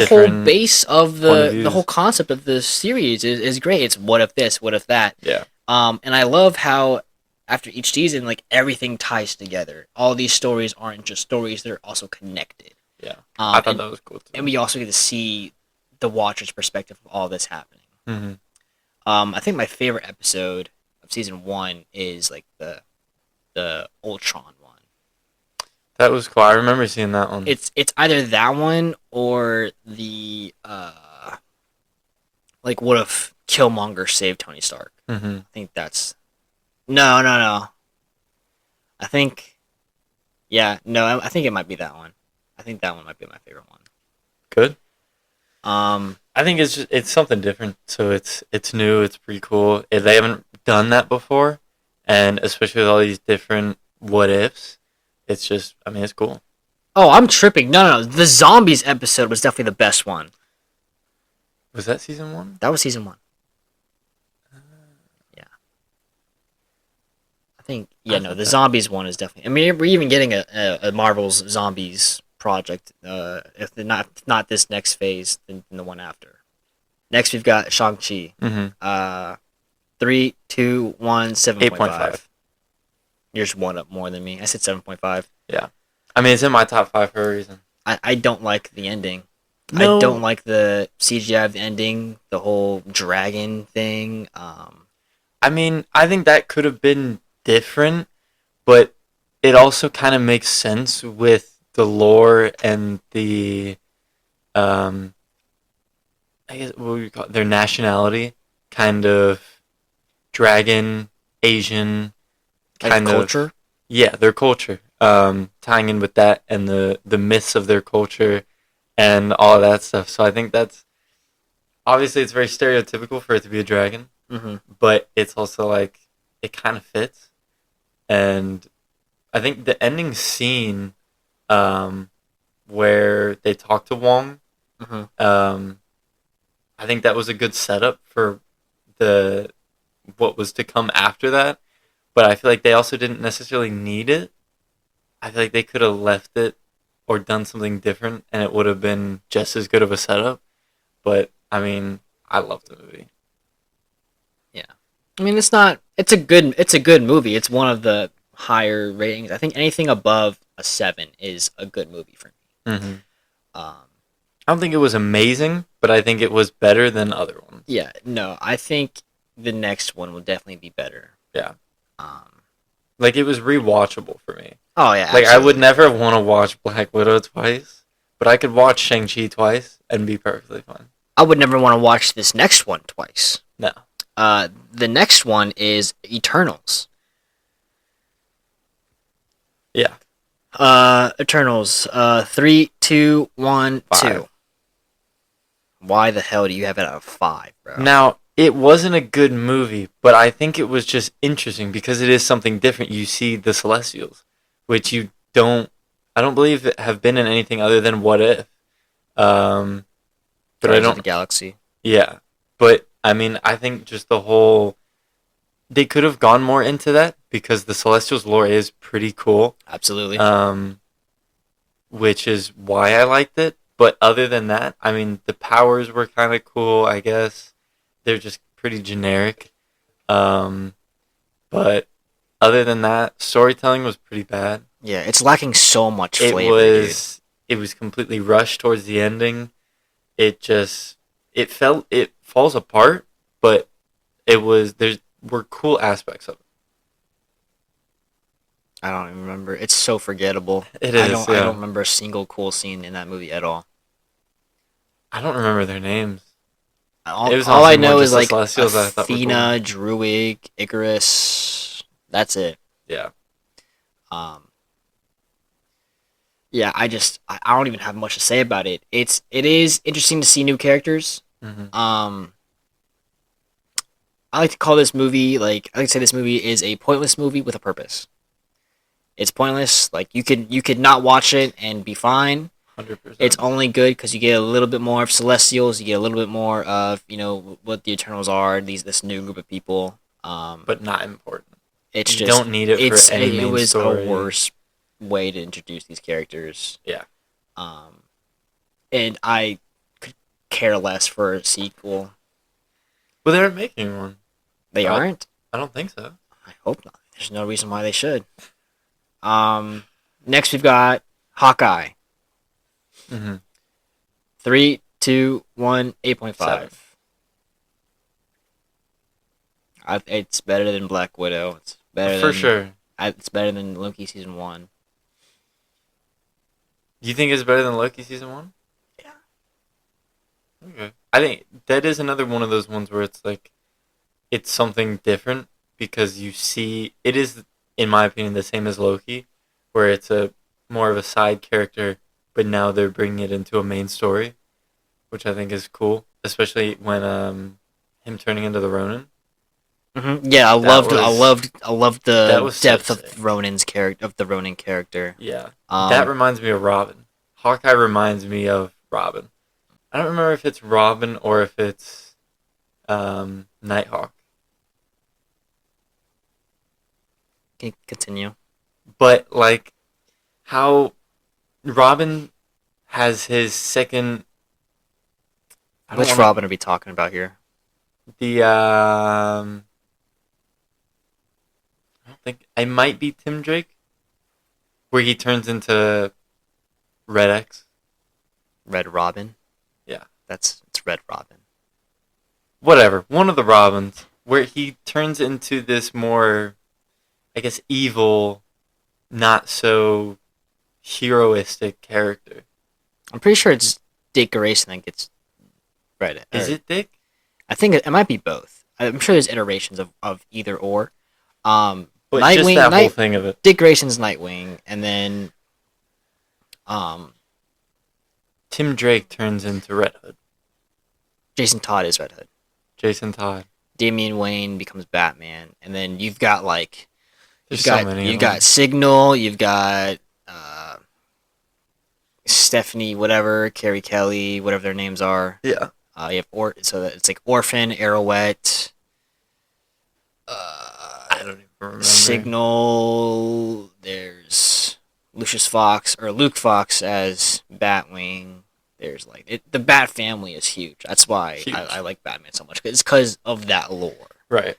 base of the whole concept of the series is great. It's what if this, what if that. Yeah. And I love how after each season, like, everything ties together. All these stories aren't just stories; they're also connected. Yeah, I thought that was cool too. And we also get to see the watcher's perspective of all this happening. Mm-hmm. I think my favorite episode of season 1 is like the Ultron one. That was cool. I remember seeing that one. It's either that one or the like what if Killmonger saved Tony Stark? Mm-hmm. I think that's no. I think I think it might be that one. I think that one might be my favorite one. Good. I think it's something different. So it's new. It's pretty cool. They haven't done that before, and especially with all these different what ifs, it's just. I mean, it's cool. Oh, I'm tripping. No. The zombies episode was definitely the best one. Was that season 1? That was season 1. Yeah. I think. Yeah. No, the zombies one is definitely. I mean, we're even getting a Marvel's zombies project. If not this next phase, then the one after. Next, we've got Shang-Chi. Mm-hmm. 3, 2, 1, 7.5. 8.5. You're just one up more than me. I said 7.5. Yeah. I mean, it's in my top 5 for a reason. I don't like the ending. No. I don't like the CGI of the ending, the whole dragon thing. I mean, I think that could have been different, but it also kind of makes sense with the lore and the, I guess what would you call it? Their nationality, kind of dragon, Asian, like kind of culture. yeah, their culture. Tying in with that and the myths of their culture and all of that stuff. So I think that's obviously it's very stereotypical for it to be a dragon, Mm-hmm. but it's also like it kind of fits. And I think the ending scene, where they talk to Wong, Mm-hmm. I think that was a good setup for the what was to come after that. But I feel like they also didn't necessarily need it. I feel like they could have left it or done something different, and it would have been just as good of a setup. But I mean, I love the movie. Yeah, I mean it's not. It's a good movie. It's one of the higher ratings. I think anything above a 7 is a good movie for me. Hmm. Um, I don't think it was amazing, but I think it was better than other ones. yeah, no, I think the next one will definitely be better. Yeah, Um, like it was rewatchable for me. oh yeah, Like I would absolutely. never want to watch Black Widow twice, but I could watch Shang-Chi twice and be perfectly fine. I would never want to watch this next one twice. No. The next one is Eternals. Yeah. Eternals. 3, 2, 1, 2. 5. Why the hell do you have it out of 5, bro? Now, it wasn't a good movie, but I think it was just interesting because it is something different. You see the Celestials, which I don't believe have been in anything other than What If. Um, but I Guardians of the don't, Galaxy. yeah. But, I mean, I think just the whole, they could have gone more into that because the Celestials lore is pretty cool. Absolutely. Which is why I liked it. But other than that, I mean, the powers were kind of cool, I guess. They're just pretty generic. But other than that, storytelling was pretty bad. Yeah, it's lacking so much It flavor, dude. was it was completely rushed towards the ending. It falls apart, but there were cool aspects of I don't even remember. It's so forgettable. it. It I is, don't. I yeah. don't remember a single cool scene in that movie at all. I don't remember their names. All, It was all I honestly more know just is the like Celestials that I thought were Athena, Druig, Icarus. That's it. Yeah. Um. Yeah, I don't even have much to say about it. It is interesting to see new characters. Hmm. I like to call this movie I like to say this movie is a pointless movie with a purpose. It's pointless. Like you could not watch it and be fine. 100%. It's only good because you get a little bit more of Celestials. You get a little bit more of what the Eternals are. This new group of people. But not important. It's You just don't need it for any it main was story. a worse way to introduce these characters. Yeah. Um, and I could care less for a sequel. Well, they're making one. They I- aren't. I don't think so. I hope not. There's no reason why they should. Next we've got Hawkeye. Mm-hmm. 3, 2, 1, 8.5. 7. It's better than Black Widow. It's better For than, sure. It's better than Loki season 1. You think it's better than Loki season 1? Yeah. Okay. I think that is another one of those ones where it's like, it's something different because you see, it is, in my opinion, the same as Loki, where it's a more of a side character, but now they're bringing it into a main story, which I think is cool, especially when him turning into the Ronin. Mm-hmm. Yeah, I That loved that the was so depth sick. of Ronin's character Yeah. Um, That reminds me of Robin. Hawkeye reminds me of Robin. I don't remember if it's Robin or if it's Nighthawk. can you continue? But like how Robin has his second. I don't Which wanna- Robin are we talking about here? The I don't think it might be Tim Drake, where he turns into Red X. Red Robin. Yeah. It's Red Robin. Whatever. One of the Robins, where he turns into this more, I guess, evil, not so heroistic character. I'm pretty sure it's Dick Grayson that gets Red. Is it Dick? I think it might be both. I'm sure there's iterations of either or. But Nightwing, just that whole thing of it. Dick Grayson's Nightwing, and then Tim Drake turns into Red Hood. Jason Todd is Red Hood. Jason Todd. Damian Wayne becomes Batman, and then you've got like There's so many. You've got Signal, you've got Stephanie, whatever, Carrie Kelly, whatever their names are. Yeah. You have so it's like Orphan, Arrowette. I don't even remember. Signal. There's Luke Fox as Batwing. There's like the Bat family is huge. That's why I like Batman so much. It's because of that lore. Right.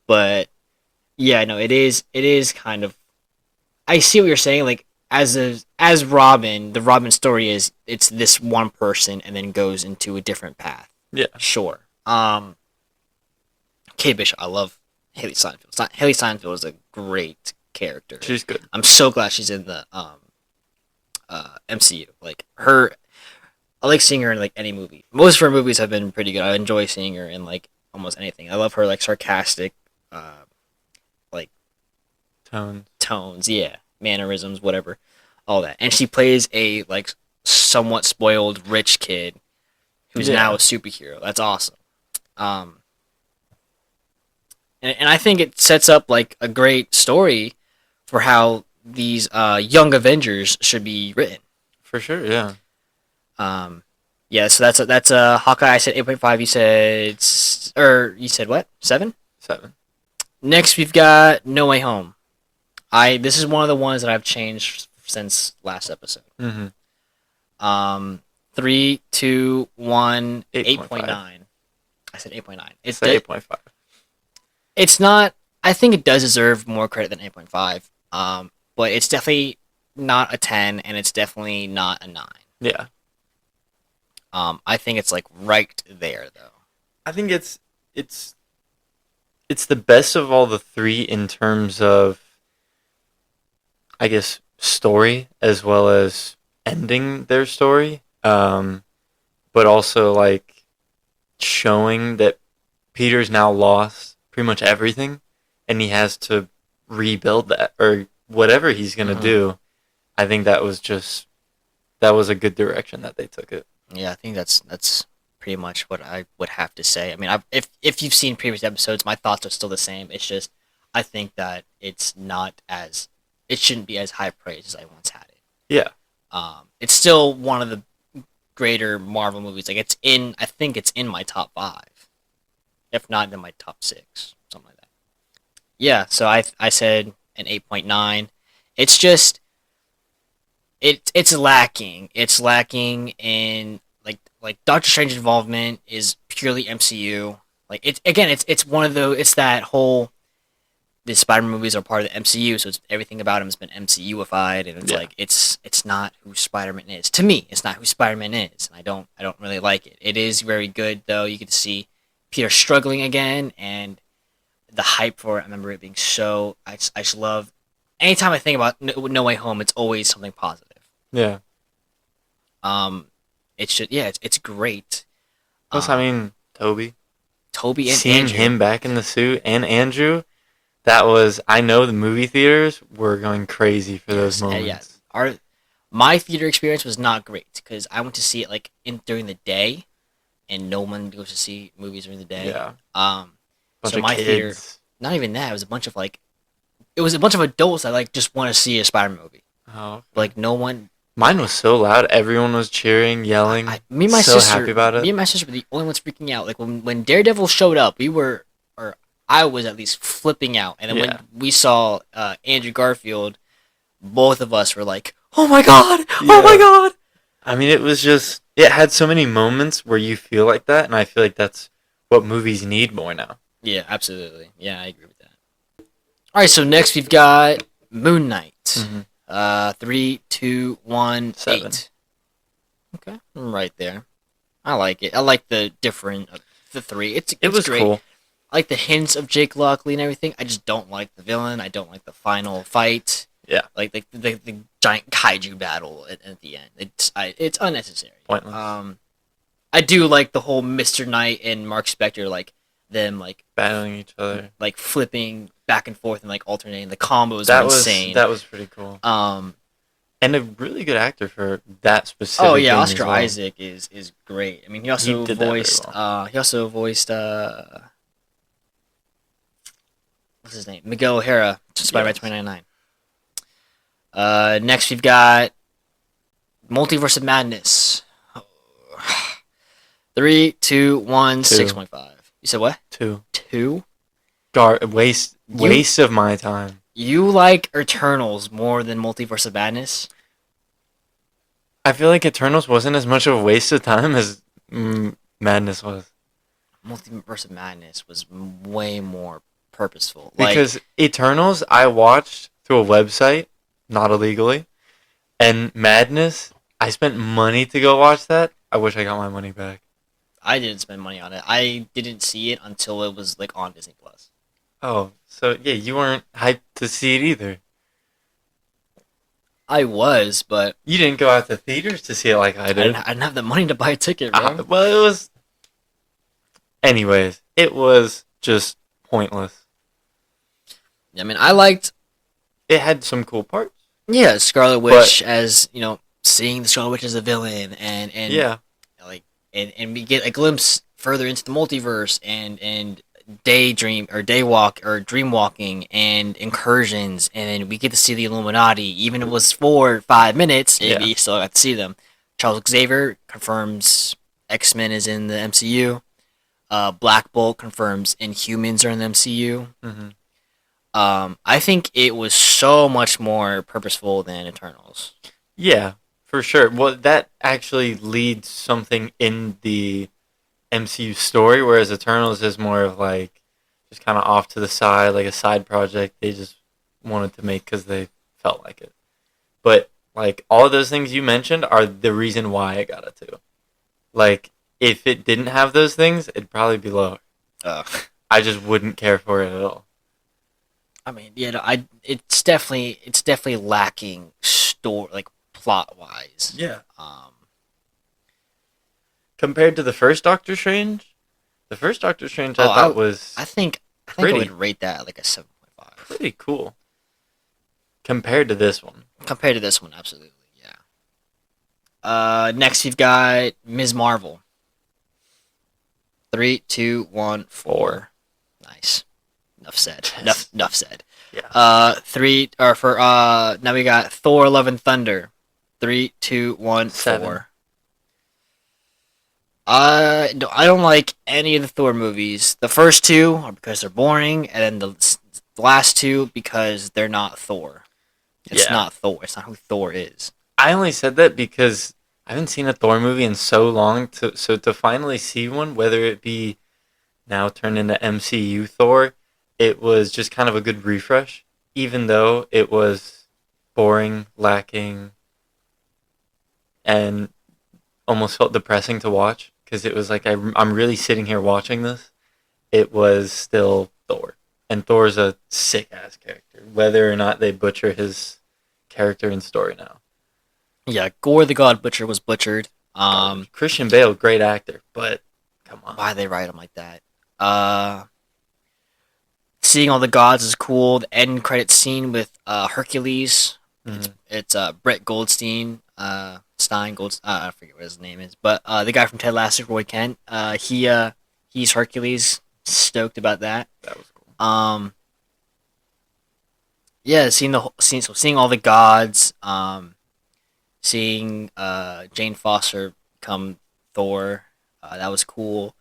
But yeah, no, it is kind of. I see what you're saying. Like as Robin, the Robin story is it's this one person and then goes into a different path. Yeah. Sure. Kate Bishop, I love Haley Steinfeld. Haley Steinfeld is a great character. She's good. I'm so glad she's in the MCU. Like her, I like seeing her in like any movie. Most of her movies have been pretty good. I enjoy seeing her in like almost anything. I love her like sarcastic, like tones, yeah, mannerisms, whatever, all that. And she plays a like somewhat spoiled rich kid who's now a superhero. That's awesome. And I think it sets up like a great story for how these young Avengers should be written. For sure, yeah. Yeah. So that's a Hawkeye. I said 8.5. You said what? 7. 7. Next, we've got No Way Home. This is one of the ones that I've changed since last episode. Mm-hmm. 3, 2, 1, 8.5. 8.9. I said 8.9. It's 8.5. It's not. I think it does deserve more credit than 8.5. But it's definitely not a 10, and it's definitely not a 9. Yeah. I think it's like right there though. I think it's the best of all the three in terms of, I guess, story as well as ending their story. But also like showing that Peter's now lost pretty much everything, and he has to rebuild that or whatever he's gonna do. I think that was a good direction that they took it. Yeah, I think that's pretty much what I would have to say. I mean, if you've seen previous episodes, my thoughts are still the same. It's just I think that it shouldn't be as high praise as I once had it. Yeah. It's still one of the greater Marvel movies. Like I think it's in my top 5. If not in my top 6, something like that. Yeah, so I said an 8.9. It's just it's lacking. It's lacking in like Doctor Strange's involvement is purely MCU. Like it's one of those. It's that whole the Spider-Man movies are part of the MCU, so everything about him has been MCU-ified, and it's like it's not who Spider-Man is. To me, it's not who Spider-Man is, and I don't really like it. It is very good though. You get to see Peter struggling again, and the hype for it. I remember it being so. I just love. Anytime I think about No Way Home, it's always something positive. Yeah. It's great. Plus, I mean, Toby and seeing Andrew. him back in the suit and Andrew, that was. I know the movie theaters were going crazy for those moments. My theater experience was not great because I went to see it like during the day, and no one goes to see movies during the day. Yeah. So my theater, not even that. It was a bunch of adults that like just want to see a Spider-Man movie. Oh. Like no one. Mine was so loud. Everyone was cheering, yelling. Me and my so sister, happy about it. Me and my sister were the only ones freaking out. Like when Daredevil showed up, I was at least flipping out. And then when we saw Andrew Garfield, both of us were like, "Oh my god! Oh my god!" I mean, it had so many moments where you feel like that, and I feel like that's what movies need more now. Yeah, absolutely. Yeah, I agree with that. All right, so next we've got Moon Knight. Mm-hmm. Three, two, one, 7. 8. Okay, I'm right there. I like it. I like the different the 3. It's It was great. cool. I like the hints of Jake Lockley and everything. I just don't like the villain. I don't like the final fight. Yeah. Like the giant kaiju battle at the end. It's unnecessary. Pointless. I do like the whole Mr. Knight and Mark Spector, like them like Battling each other. like flipping back and forth and like alternating. The combos That are was insane. that was pretty cool. And a really good actor for that specific. Oh yeah, thing Oscar as well. Isaac is great. I mean, he also did that very voiced what's his name? Miguel O'Hara, Spider-Man Yes. 2099. Next we've got Multiverse of Madness. 3, 2, 1, 2. 6.5. You said what? 2. 2? Waste of my time. You like Eternals more than Multiverse of Madness? I feel like Eternals wasn't as much of a waste of time as Madness was. Multiverse of Madness was way more purposeful. Because Eternals, I watched through a website, not illegally, and Madness, I spent money to go watch that. I wish I got my money back. I didn't spend money on it. I didn't see it until it was like on Disney Plus. Oh, so yeah, you weren't hyped to see it either. I was, but You didn't go out to theaters to see it like I I did. didn't have the money to buy a ticket, bro. Well, it was. Anyways, it was just pointless. I mean, I liked, It had some cool parts. yeah, Scarlet Witch as, seeing the Scarlet Witch as a villain and Yeah. like and we get a glimpse further into the multiverse and daydream or daywalk or dream walking and incursions, and then we get to see the Illuminati. Even if it was 4 or 5 minutes, Yeah. we still got to see them. Charles Xavier confirms X-Men is in the MCU. Black Bolt confirms Inhumans are in the MCU. Mm-hmm. I think it was so much more purposeful than Eternals. Yeah, for sure. Well, that actually leads something in the MCU story, whereas Eternals is more of like just kind of off to the side, like a side project they just wanted to make because they felt like it. But like all of those things you mentioned are the reason why I got it too. Like if it didn't have those things, it'd probably be lower. I just wouldn't care for it at all. I mean, it's definitely lacking plot wise. Yeah. Compared to the first Doctor Strange, I thought was I think I pretty. would rate that like a 7.5. pretty cool. Compared to this one. Compared to this one, absolutely, yeah. Next we've got Ms. Marvel. 3, 2, 1, 4. Nice. Enough said. Enough said. Yeah. Now we got Thor: Love and Thunder. 3, 2, 1, 7. 4. I don't like any of the Thor movies. The first 2 are because they're boring, and then the last 2 because they're not Thor. It's not Thor. It's not who Thor is. I only said that because I haven't seen a Thor movie in so long. So to finally see one, whether it be now turned into MCU Thor, it was just kind of a good refresh. Even though it was boring, lacking, and almost felt depressing to watch because it was like I'm really sitting here watching this. It was still Thor, and Thor's a sick ass character, whether or not they butcher his character and story now. Yeah, Gore the God Butcher was butchered. Christian Bale, great actor, but come on, Why they write him like that? Seeing all the gods is cool. The end credit scene with Hercules. Mhm. It's Brett Goldstein. I forget what his name is, but the guy from Ted Lasso, Roy Kent. He's Hercules. Stoked about that. That was cool. Yeah, seeing all the gods. Seeing Jane Foster become Thor. That was cool.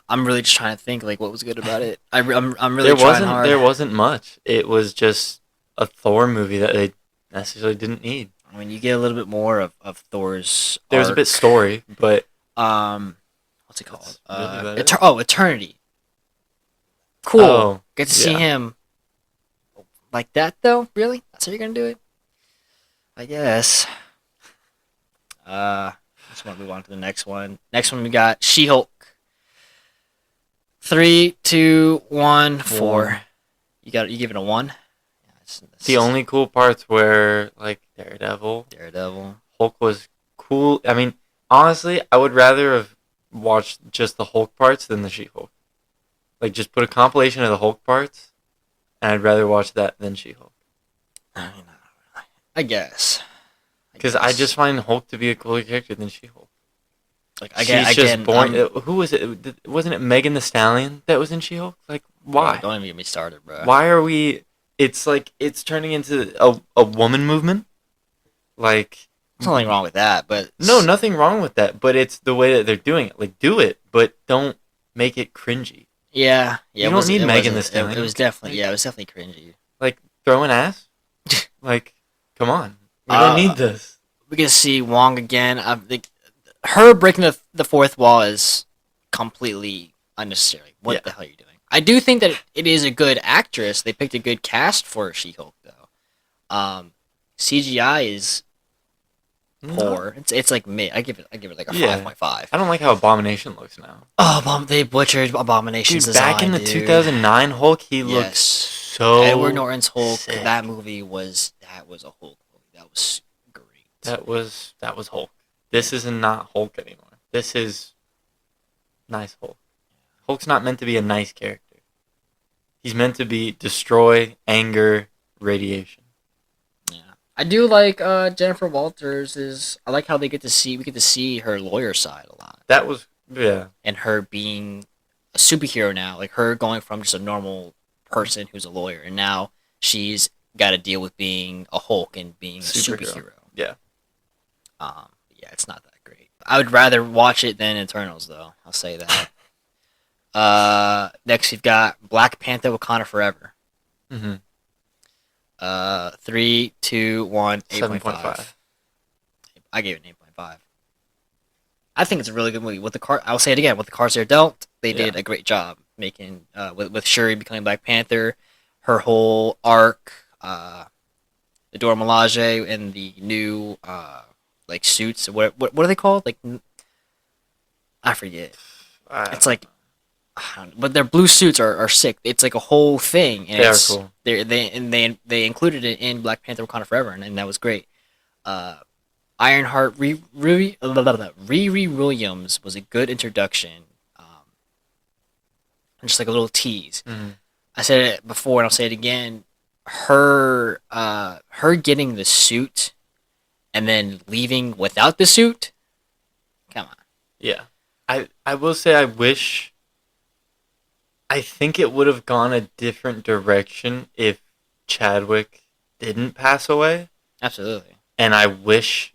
I'm really just trying to think like what was good about it. I'm really trying hard. There wasn't much. It was just a Thor movie that they necessarily didn't need. I mean, you get a little bit more of Thor's. There was a bit story, but what's it called? That's really about it. Eternity. Cool. Oh, Get to see yeah. him like that though. Really? So you're gonna do it? I guess. Just want to move on to the next one. Next one we got She-Hulk. 3, 2, 1, 4. You give it a 1? Yeah, the only cool parts were like Daredevil. Hulk was cool. I mean, honestly, I would rather have watched just the Hulk parts than the She-Hulk. Like, just put a compilation of the Hulk parts, and I'd rather watch that than She-Hulk. I guess. Because I just find Hulk to be a cooler character than She-Hulk. Like, She's just boring. Who was it? Wasn't it Megan Thee Stallion that was in She-Hulk? Like, why? Bro, don't even get me started, bro. Why are we... It's like, it's turning into a woman movement. Like... There's nothing wrong with that, but... No, nothing wrong with that, but it's the way that they're doing it. Like, do it, but don't make it cringy. Yeah. You don't need Megan Thee Stallion. It was definitely cringy. Like, throwing ass? Like, come on. We don't need this. We get to see Wong again. Her breaking the fourth wall is completely unnecessary. What the hell are you doing? I do think that it is a good actress. They picked a good cast for She-Hulk, though. CGI is poor. It's like mid. I give it like a 5.5. I don't like how Abomination looks now. Oh, they butchered Abomination's design. Back in the 2009 Hulk, he looked so Edward Norton's Hulk. sick. That movie was a Hulk movie. That was great. That was Hulk. This is not Hulk anymore. This is nice Hulk. Hulk's not meant to be a nice character. He's meant to be destroy, anger, radiation. Yeah, I do like Jennifer Walters. I like how we get to see her lawyer side a lot. That was and her being a superhero now, like her going from just a normal person who's a lawyer, and now she's got to deal with being a Hulk and being a superhero. Yeah. Yeah, it's not that great. I would rather watch it than Eternals, though. I'll say that. Next, we've got Black Panther: Wakanda Forever. 3, 2, 1, 8.5. I gave it an 8.5. I think it's a really good movie. I'll say it again. With the cards they're dealt, they did a great job making with Shuri becoming Black Panther, her whole arc, the Dora Milaje and the new like suits. What are they called? Like, I forget. It's like, but their blue suits are sick. It's like a whole thing. And they are cool. They included it in Black Panther: Wakanda Forever, and that was great. Ironheart Riri Williams was a good introduction. Just like a little tease. Mm-hmm. I said it before and I'll say it again. Her getting the suit and then leaving without the suit. Come on. Yeah. I will say I think it would have gone a different direction if Chadwick didn't pass away. Absolutely. And I wish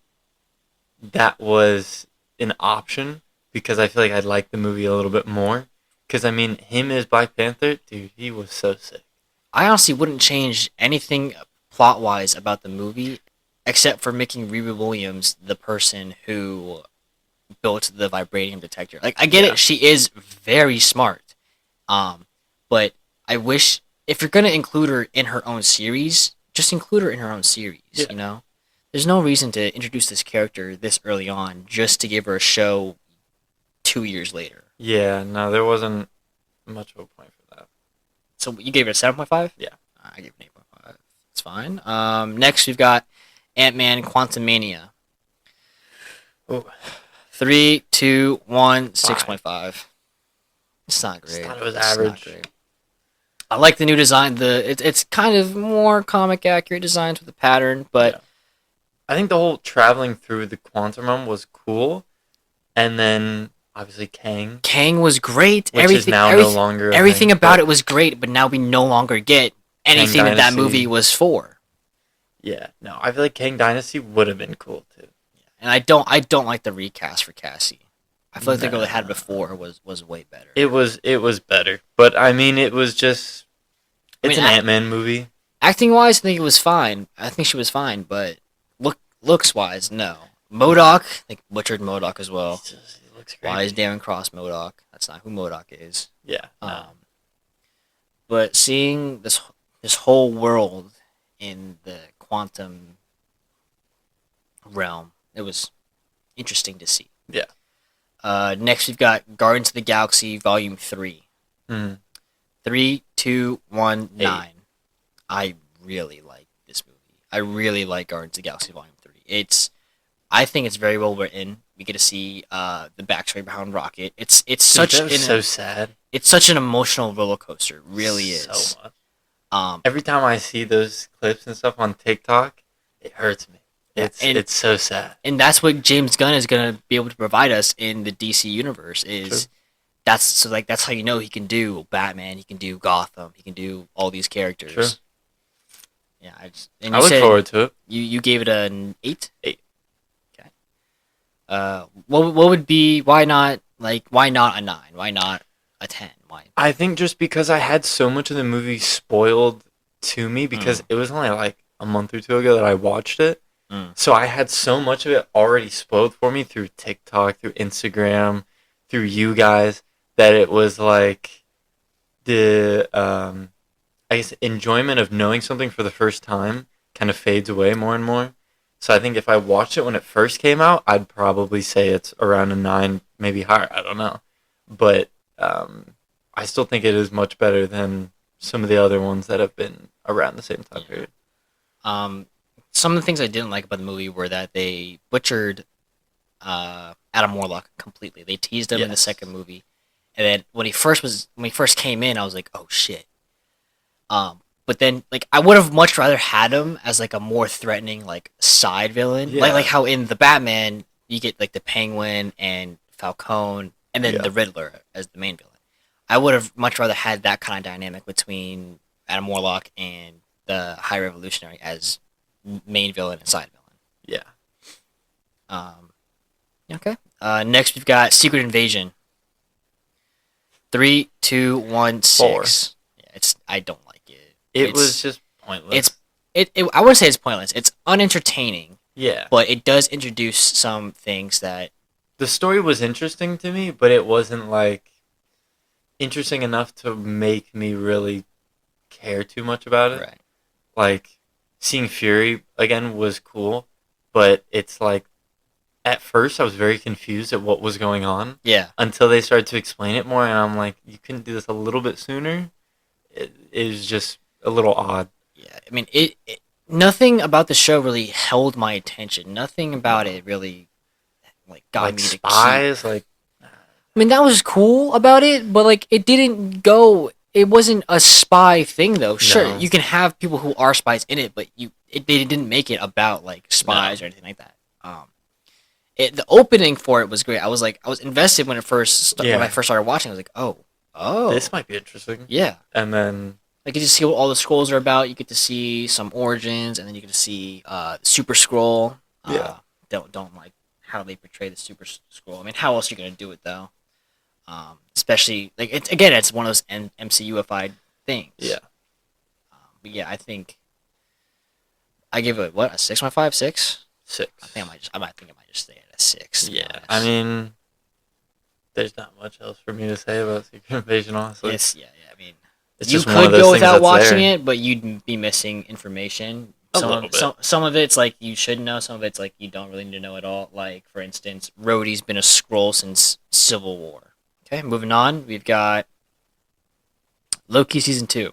that was an option because I feel like I'd like the movie a little bit more. Because, I mean, him as Black Panther, dude, he was so sick. I honestly wouldn't change anything plot-wise about the movie except for making Riri Williams the person who built the vibranium detector. Like, I get it, she is very smart. But I wish, if you're going to include her in her own series, just include her in her own series, you know? There's no reason to introduce this character this early on just to give her a show 2 years later. Yeah, no, there wasn't much of a point for that. So you gave it a 7.5? Yeah. I gave it an 8.5. It's fine. Next, we've got Ant-Man Quantumania. Oh. 3, 2, 1, 6.5. It's not great. I thought it was average. I like the new design. It's kind of more comic accurate designs with the pattern, but I think the whole traveling through the quantum realm was cool, and then obviously Kang was great. Which is now no longer everything about it was great, but now we no longer get anything that movie was for. Yeah, no, I feel like Kang Dynasty would have been cool too. And I don't like the recast for Cassie. I feel like the girl they had before was way better. It was better, but I mean it was just an Ant-Man movie. Acting wise, I think it was fine. I think she was fine, but looks wise, no. MODOK, like butchered MODOK as well. Why is Darren Cross MODOK? That's not who MODOK is. Yeah. No. But seeing this whole world in the quantum realm. It was interesting to see. Yeah. Next, we've got Guardians of the Galaxy Volume 3. Mm-hmm. 3, 2, 1, 9. 8. I really like this movie. I really like Guardians of the Galaxy Volume 3. I think it's very well written. We get to see the backstory behind Rocket. It's so sad. It's such an emotional roller coaster. It really is. So much. Every time I see those clips and stuff on TikTok, it hurts me. It's so sad. And that's what James Gunn is gonna be able to provide us in the DC universe. That's how you know he can do Batman. He can do Gotham. He can do all these characters. Sure. Yeah, I look forward to it. You gave it an 8? 8. Okay. What would be, why not a 9? Why not a 10? Why? I think just because I had so much of the movie spoiled to me because it was only like a month or two ago that I watched it. So I had so much of it already spoiled for me through TikTok, through Instagram, through you guys, that it was like the I guess enjoyment of knowing something for the first time kind of fades away more and more. So I think if I watched it when it first came out, I'd probably say it's around a 9, maybe higher. I don't know. But I still think it is much better than some of the other ones that have been around the same time period. Some of the things I didn't like about the movie were that they butchered Adam Warlock completely. They teased him in the second movie. And then when he first came in, I was like, oh shit. But then, like, I would have much rather had him as like a more threatening, like, side villain, like how in the Batman you get like the Penguin and Falcone, and then the Riddler as the main villain. I would have much rather had that kind of dynamic between Adam Warlock and the High Revolutionary as main villain and side villain. Yeah. Okay. Next we've got Secret Invasion. 3, 2, 1, 6. 4. Yeah, I don't like it. It was just pointless. I wouldn't say it's pointless. It's unentertaining. Yeah. But it does introduce some things that... The story was interesting to me, but it wasn't, like, interesting enough to make me really care too much about it. Right. Like, seeing Fury, again, was cool, but it's, like, at first I was very confused at what was going on. Yeah. Until they started to explain it more, and I'm like, you couldn't do this a little bit sooner? It was just a little odd. Yeah, I mean, nothing about the show really held my attention. Nothing about it really, like, got me to spies, keep... I mean, that was cool about it, but, like, it didn't go... It wasn't a spy thing, though. Sure, you can have people who are spies in it, but they didn't make it about, like, spies or anything like that. The opening for it was great. I was invested when I first started watching. I was like, oh, this might be interesting. Yeah, and then like you get to see what all the scrolls are about. You get to see some origins, and then you get to see Super Scroll. Don't like how they portray the Super Scroll. I mean, how else are you gonna do it though? Especially like it's one of those MCU-ified things. Yeah. But yeah, I think I give it a 6.5, 6. 6. I think I might just stay at a 6. Yeah, I mean, there's not much else for me to say about Secret Invasion, honestly. I mean, it's you just could go without watching it, but you'd be missing information. Some of it's like you should know, some of it's like you don't really need to know at all. Like, for instance, Rhodey's been a Skrull since Civil War. Okay, moving on, we've got Loki Season 2.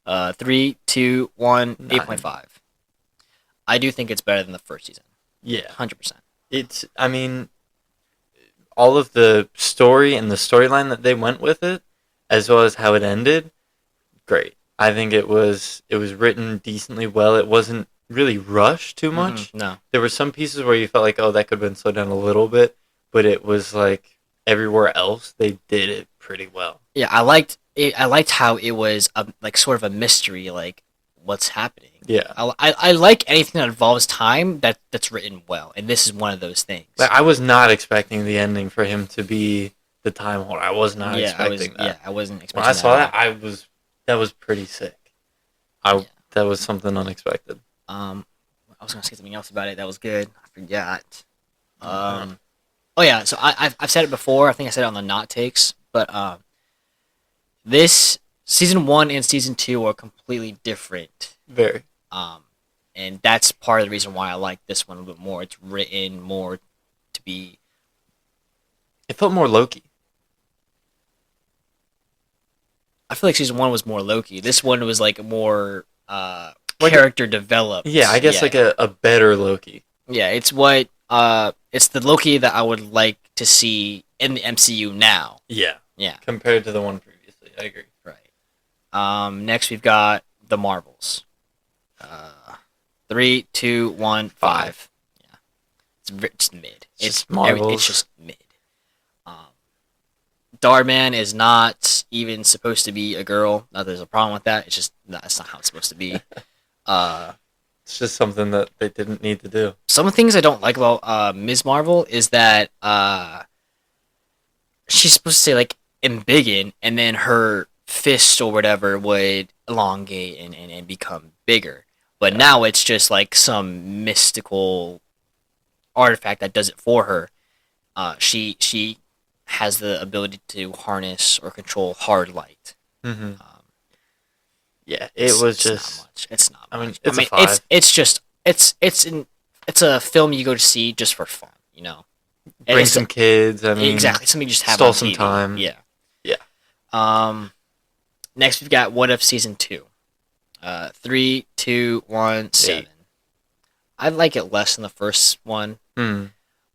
3, 2, 1, 8.5. I do think it's better than the first season. Yeah. 100%. I mean, all of the story and the storyline that they went with it, as well as how it ended, great. I think it was written decently well. It wasn't really rushed too much. Mm-hmm. No. There were some pieces where you felt like, oh, that could have been slowed down a little bit, but it was like everywhere else, they did it pretty well. Yeah, I liked it. I liked how it was like sort of a mystery, like what's happening. Yeah, I like anything that involves time that's written well, and this is one of those things. Like, I was not expecting the ending for him to be the Time Lord. I was not expecting that. Yeah, I wasn't expecting. When I saw that, that was pretty sick. That was something unexpected. I was gonna say something else about it that was good. I forgot. Oh yeah, so I've said it before. I think I said it on the Not Takes, but this season 1 and season 2 are completely different. Very. and that's part of the reason why I like this one a little bit more. It's written more to be. It felt more Loki. I feel like season 1 was more Loki. This one was like more character developed. Yeah, I guess like a better Loki. Yeah, it's what it's the Loki that I would like to see in the MCU now. Yeah. Yeah. Compared to the one previously. I agree. Right. Next we've got the Marvels. 3, 2, 1, 5. Yeah. It's mid. It's Marvels. It's just mid. Darman is not even supposed to be a girl. Not that there's a problem with that. It's just that's not how it's supposed to be. It's just something that they didn't need to do. Some of the things I don't like about Ms. Marvel is that she's supposed to say like embiggen, and then her fist or whatever would elongate and become bigger. But now it's just like some mystical artifact that does it for her. She has the ability to harness or control hard light. Mm-hmm. Yeah, it was just not much. It's not. I mean, much. it's a 5. It's a film you go to see just for fun, you know. Bring some kids. I mean, exactly, something you just have stole on some TV. time. Yeah. Next we've got What If Season 2. 3, 2, 1, 7. I like it less than the first one.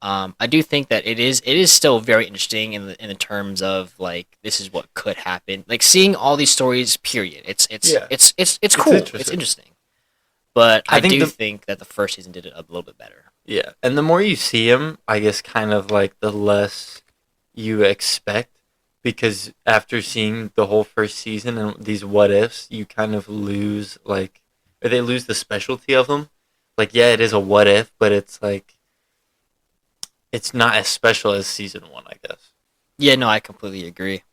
I do think that it is still very interesting in the terms of like this is what could happen. Like seeing all these stories. Period. It's cool. It's interesting. But I do think that the first season did it a little bit better. Yeah, and the more you see him, I guess kind of like the less you expect, because after seeing the whole first season and these what ifs, you kind of lose or they lose the specialty of them. Like, yeah, it is a what if, but it's like it's not as special as season 1, I guess. Yeah, no, I completely agree.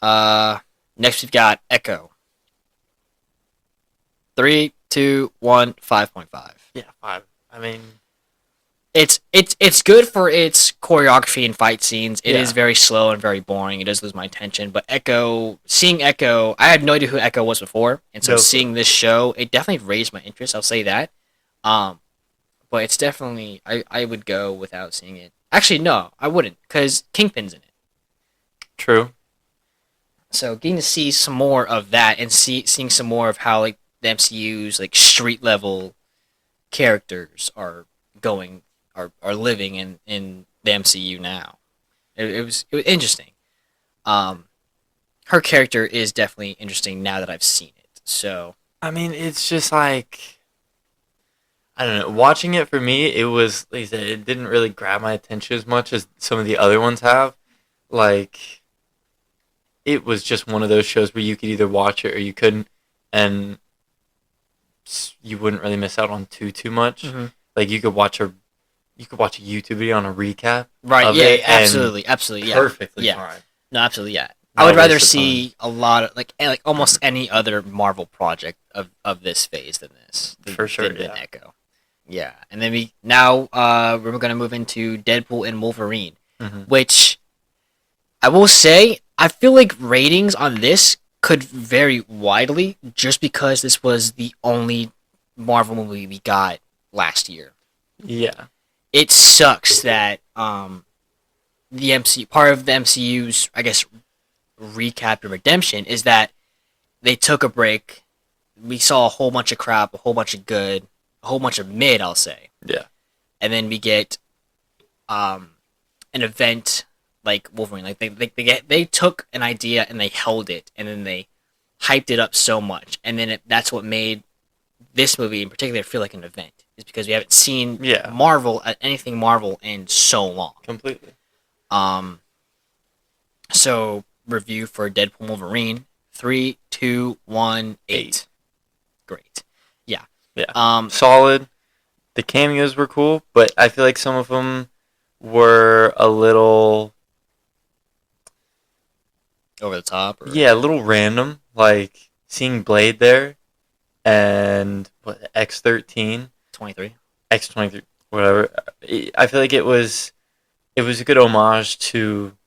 Next we've got Echo. 3, 2, 1, 5.5. Yeah, 5. I mean, it's good for its choreography and fight scenes. It is Yeah. very slow and very boring. It does lose my attention. But seeing Echo, I had no idea who Echo was before, and so No. seeing this show, it definitely raised my interest. I'll say that. But it's definitely I would go without seeing it. Actually, no, I wouldn't, because Kingpin's in it. true. So getting to see some more of that and seeing some more of how like the MCU's like street level characters are living in the MCU now. It was interesting. Her character is definitely interesting now that I've seen it. So I mean, it's just like, I don't know. Watching it for me, it was, like I said, it didn't really grab my attention as much as some of the other ones have. Like, it was just one of those shows where you could either watch it or you couldn't, and you wouldn't really miss out on too much. Mm-hmm. Like, you could watch a YouTube video on a recap. right, of yeah, it, and absolutely, yeah, perfectly yeah. fine. No, absolutely, yeah. Not I would a rather waste of see a lot of like almost any other Marvel project of this phase than this. For sure, than yeah. Echo. Yeah, and then we're gonna move into Deadpool and Wolverine, Mhm. which I will say I feel like ratings on this could vary widely just because this was the only Marvel movie we got last year. Yeah. It sucks that the MC part of the MCU's I guess recap and redemption is that they took a break. We saw a whole bunch of crap, a whole bunch of good, a whole bunch of mid, I'll say. Yeah. And then we get an event like Wolverine. Like they took an idea and they held it, and then they hyped it up so much, and then that's what made this movie in particular feel like an event. Is because we haven't seen anything Marvel in so long. Completely. So review for Deadpool and Wolverine. 3, 2, 1, 8. Great. Yeah. Yeah. Solid. The cameos were cool, but I feel like some of them were a little Over the top? Or... Yeah, a little random. Like seeing Blade there and X-13. 23. X-23, whatever. I feel like it was a good homage to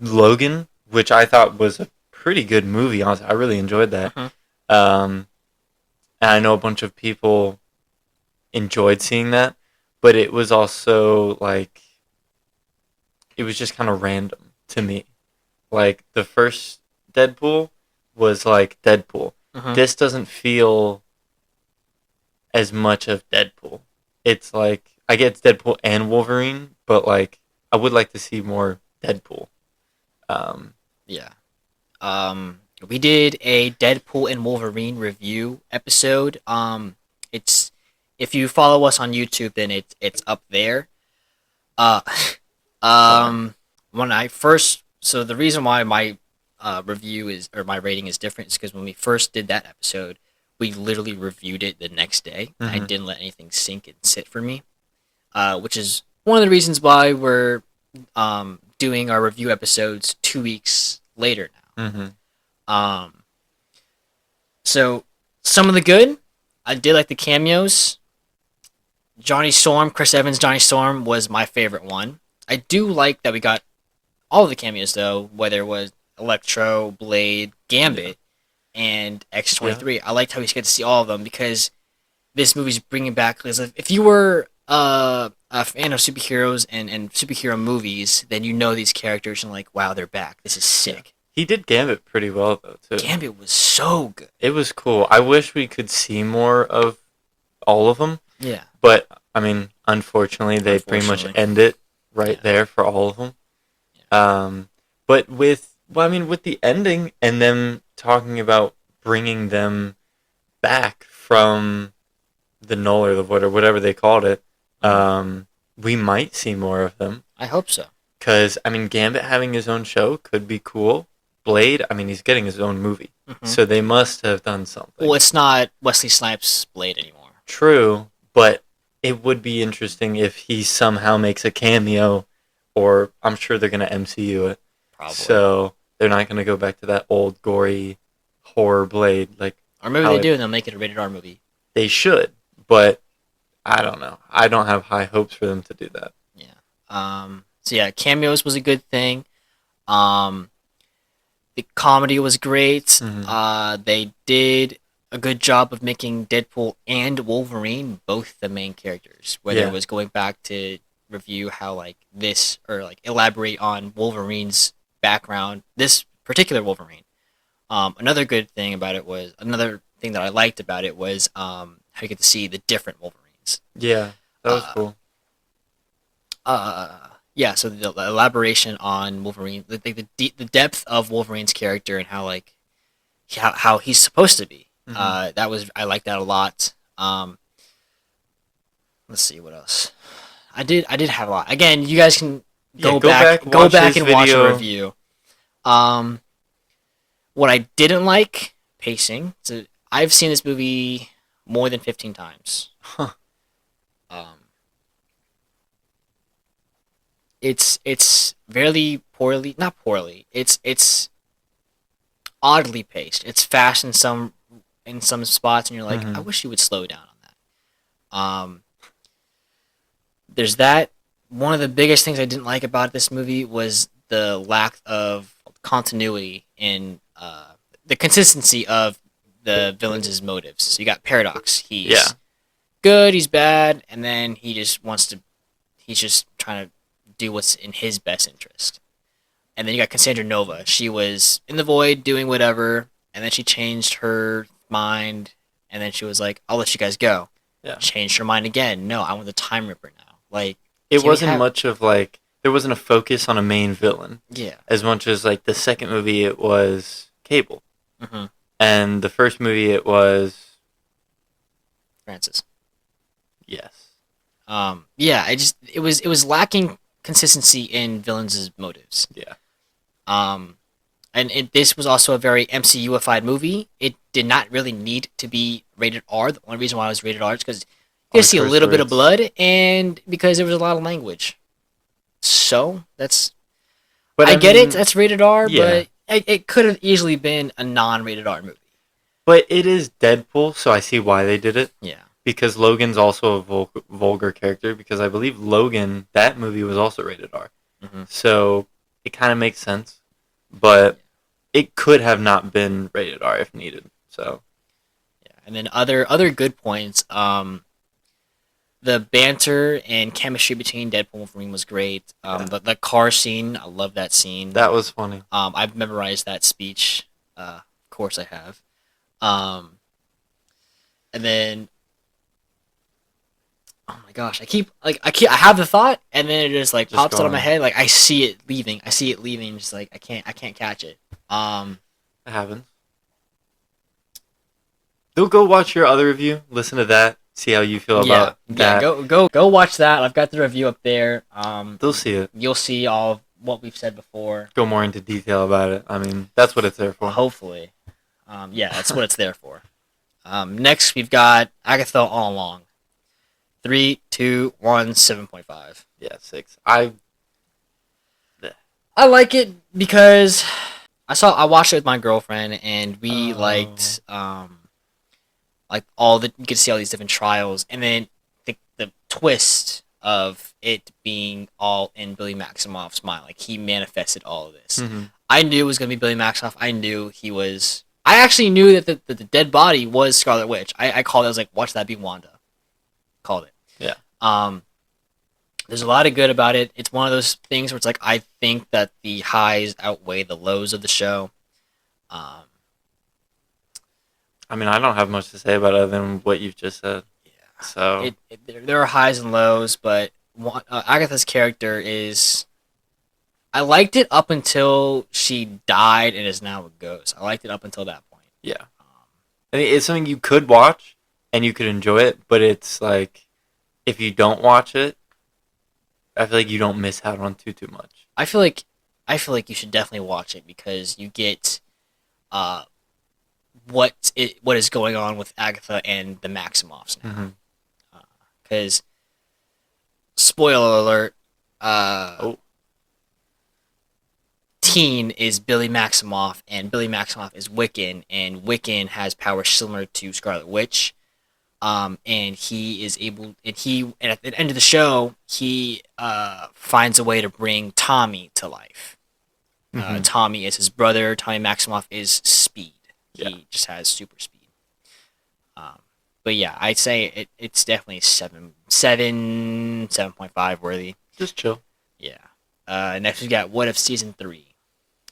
Logan, which I thought was a pretty good movie. Honestly, I really enjoyed that. Uh-huh. And I know a bunch of people enjoyed seeing that, but it was also like it was just kind of random to me. Like the first Deadpool was like Deadpool. Mm-hmm. This doesn't feel as much of Deadpool. It's like I get it's Deadpool and Wolverine, but like I would like to see more Deadpool. Um, Yeah. We did a Deadpool and Wolverine review episode. It's if you follow us on YouTube, then it's up there. Uh, when I first, so the reason why my review is or my rating is different is because when we first did that episode, we literally reviewed it the next day. I Mhm. didn't let anything sink and sit for me, which is one of the reasons why we're doing our review episodes 2 weeks later now. Mhm. Um, so some of the good, I did like the cameos. Johnny Storm, Chris Evans, Johnny Storm was my favorite one. I do like that we got all of the cameos though, whether it was Electro, Blade, Gambit, and X-23. I liked how we get to see all of them because this movie's bringing back. Cause if you were a fan of superheroes and superhero movies, then you know these characters and like, wow, they're back. This is sick. He did Gambit pretty well though too. Gambit was so good. It was cool. I wish we could see more of all of them, Yeah. but I mean, unfortunately, they pretty much Unfortunately. end it right Yeah. there for all of them. But with the ending and them talking about bringing them back from the null or the void or whatever they called it, we might see more of them. I hope so. Because, I mean, Gambit having his own show could be cool. Blade, I mean, he's getting his own movie. Mhm. So they must have done something. Well, it's not Wesley Snipes' Blade anymore. True, but it would be interesting if he somehow makes a cameo, or I'm sure they're going to MCU it. Probably. So they're not going to go back to that old gory horror Blade. Like, Or maybe how they it- do and they'll make it a rated R movie. they should, but I don't know. I don't have high hopes for them to do that. Yeah. So yeah, cameos was a good thing. The comedy was great. Mhm. They did a good job of making Deadpool and Wolverine both the main characters. Whether Yeah. it was going back to review how like this or like elaborate on Wolverine's background, this particular Wolverine. Another good thing about it was another thing that I liked about it was how you get to see the different Wolverines. Yeah, that was cool. Yeah, so the elaboration on Wolverine, the depth of Wolverine's character and how like how he's supposed to be. Mhm. I like that a lot. Let's see what else. I did have a lot. Again, you guys can go back watch his and watch a video. review. What I didn't like pacing. So I've seen this movie more than 15 times. Huh. It's very poorly, not poorly. It's oddly paced. It's fast in some spots, and you're like, Mhm. I wish you would slow down on that. There's that. One of the biggest things I didn't like about this movie was the lack of continuity in the consistency of the villains' motives. So you got Paradox. He's Yeah. good, he's bad, and then he's just trying to do what's in his best interest. And then you got Cassandra Nova. She was in the void doing whatever, and then she changed her mind, and then she was like, I'll let you guys go. Yeah. Changed her mind again. No, I want the Time Ripper now. Like, It can we wasn't have- much of like there wasn't a focus on a main villain Yeah. as much as like the second movie it was Cable, Mm-hmm. and the first movie it was Francis. yes. Yeah, it was lacking consistency in villains' motives. Yeah. This was also a very MCU-ified movie. It did not really need to be rated R. The only reason why it was rated R is because you see a curse little bit of words. blood and because there was a lot of language. So that's. But I get mean, it. That's rated R, yeah. but it could have easily been a non-rated R movie. But it is Deadpool, so I see why they did it. Yeah. Because Logan's also a vulgar character. Because I believe Logan, that movie was also rated R. Mhm. So it kind of makes sense, but it could have not been rated R if needed. So And then other good points. The banter and chemistry between Deadpool and Wolverine was great. The car scene, I love that scene. That was funny. I've memorized that speech. Of course, I have. And then, oh my gosh, I have the thought, and then it just pops out of my head. Like I see it leaving. Just like I can't catch it. It happens. Go watch your other review. Listen to that. See how you feel about that. Yeah, go watch that. I've got the review up there. They'll see it. You'll see all of what we've said before. Go more into detail about it. I mean, that's what it's there for. Hopefully. Yeah, that's what it's there for. Next, we've got Agatha All Along. 3, 2, 1, 7.5. Yeah, 6. I like it because I watched it with my girlfriend, and we liked all the, you could see all these different trials, and then the twist of it being all in Billy Maximoff's mind. Like he manifested all of this. Mm-hmm. I knew it was gonna be Billy Maximoff. I actually knew that the dead body was Scarlet Witch. I called it. I was like, watch that be Wanda. Called it. Yeah. There's a lot of good about it. It's one of those things where it's like I think that the highs outweigh the lows of the show. I mean, I don't have much to say about it other than what you've just said. Yeah. So there are highs and lows, but Agatha's character is. I liked it up until she died and is now a ghost. I liked it up until that point. Yeah. I mean, it's something you could watch and you could enjoy it, but it's like if you don't watch it, I feel like you don't miss out on too much. I feel like you should definitely watch it because you get what is going on with Agatha and the Maximoffs now. Because spoiler alert, Teen is Billy Maximoff, and Billy Maximoff is Wiccan, and Wiccan has powers similar to Scarlet Witch. And he is able, and at the end of the show, he finds a way to bring Tommy to life. Tommy is his brother. Tommy Maximoff is speed. He just has super speed. But yeah, I'd say it's definitely 7.5 worthy. Just chill. Yeah. Next we got What If Season 3.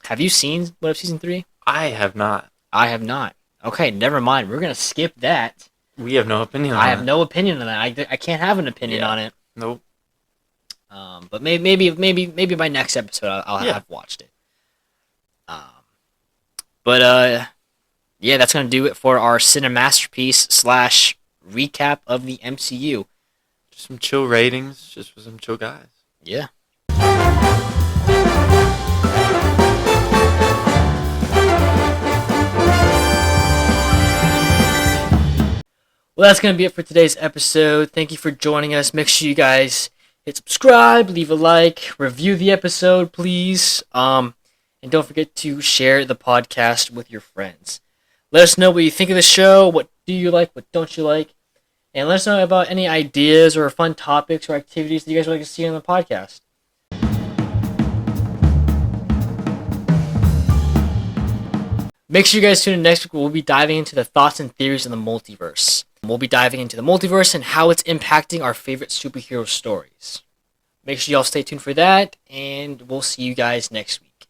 Have you seen What If Season 3? I have not. I have not. Okay, never mind. We're gonna skip that. We have no opinion on it. I have no opinion on that. I can't have an opinion on it. Nope. But maybe by next episode I'll have watched it. Yeah, that's gonna do it for our Cinemasterpiece / recap of the MCU. Just some chill ratings, just for some chill guys. Yeah. Well, that's going to be it for today's episode. Thank you for joining us. Make sure you guys hit subscribe, leave a like, review the episode, please. And don't forget to share the podcast with your friends. Let us know what you think of the show. What do you like? What don't you like? And let us know about any ideas or fun topics or activities that you guys would like to see on the podcast. Make sure you guys tune in next week. We'll be diving into the thoughts and theories of the multiverse. We'll be diving into the multiverse and how it's impacting our favorite superhero stories. Make sure y'all stay tuned for that, and we'll see you guys next week.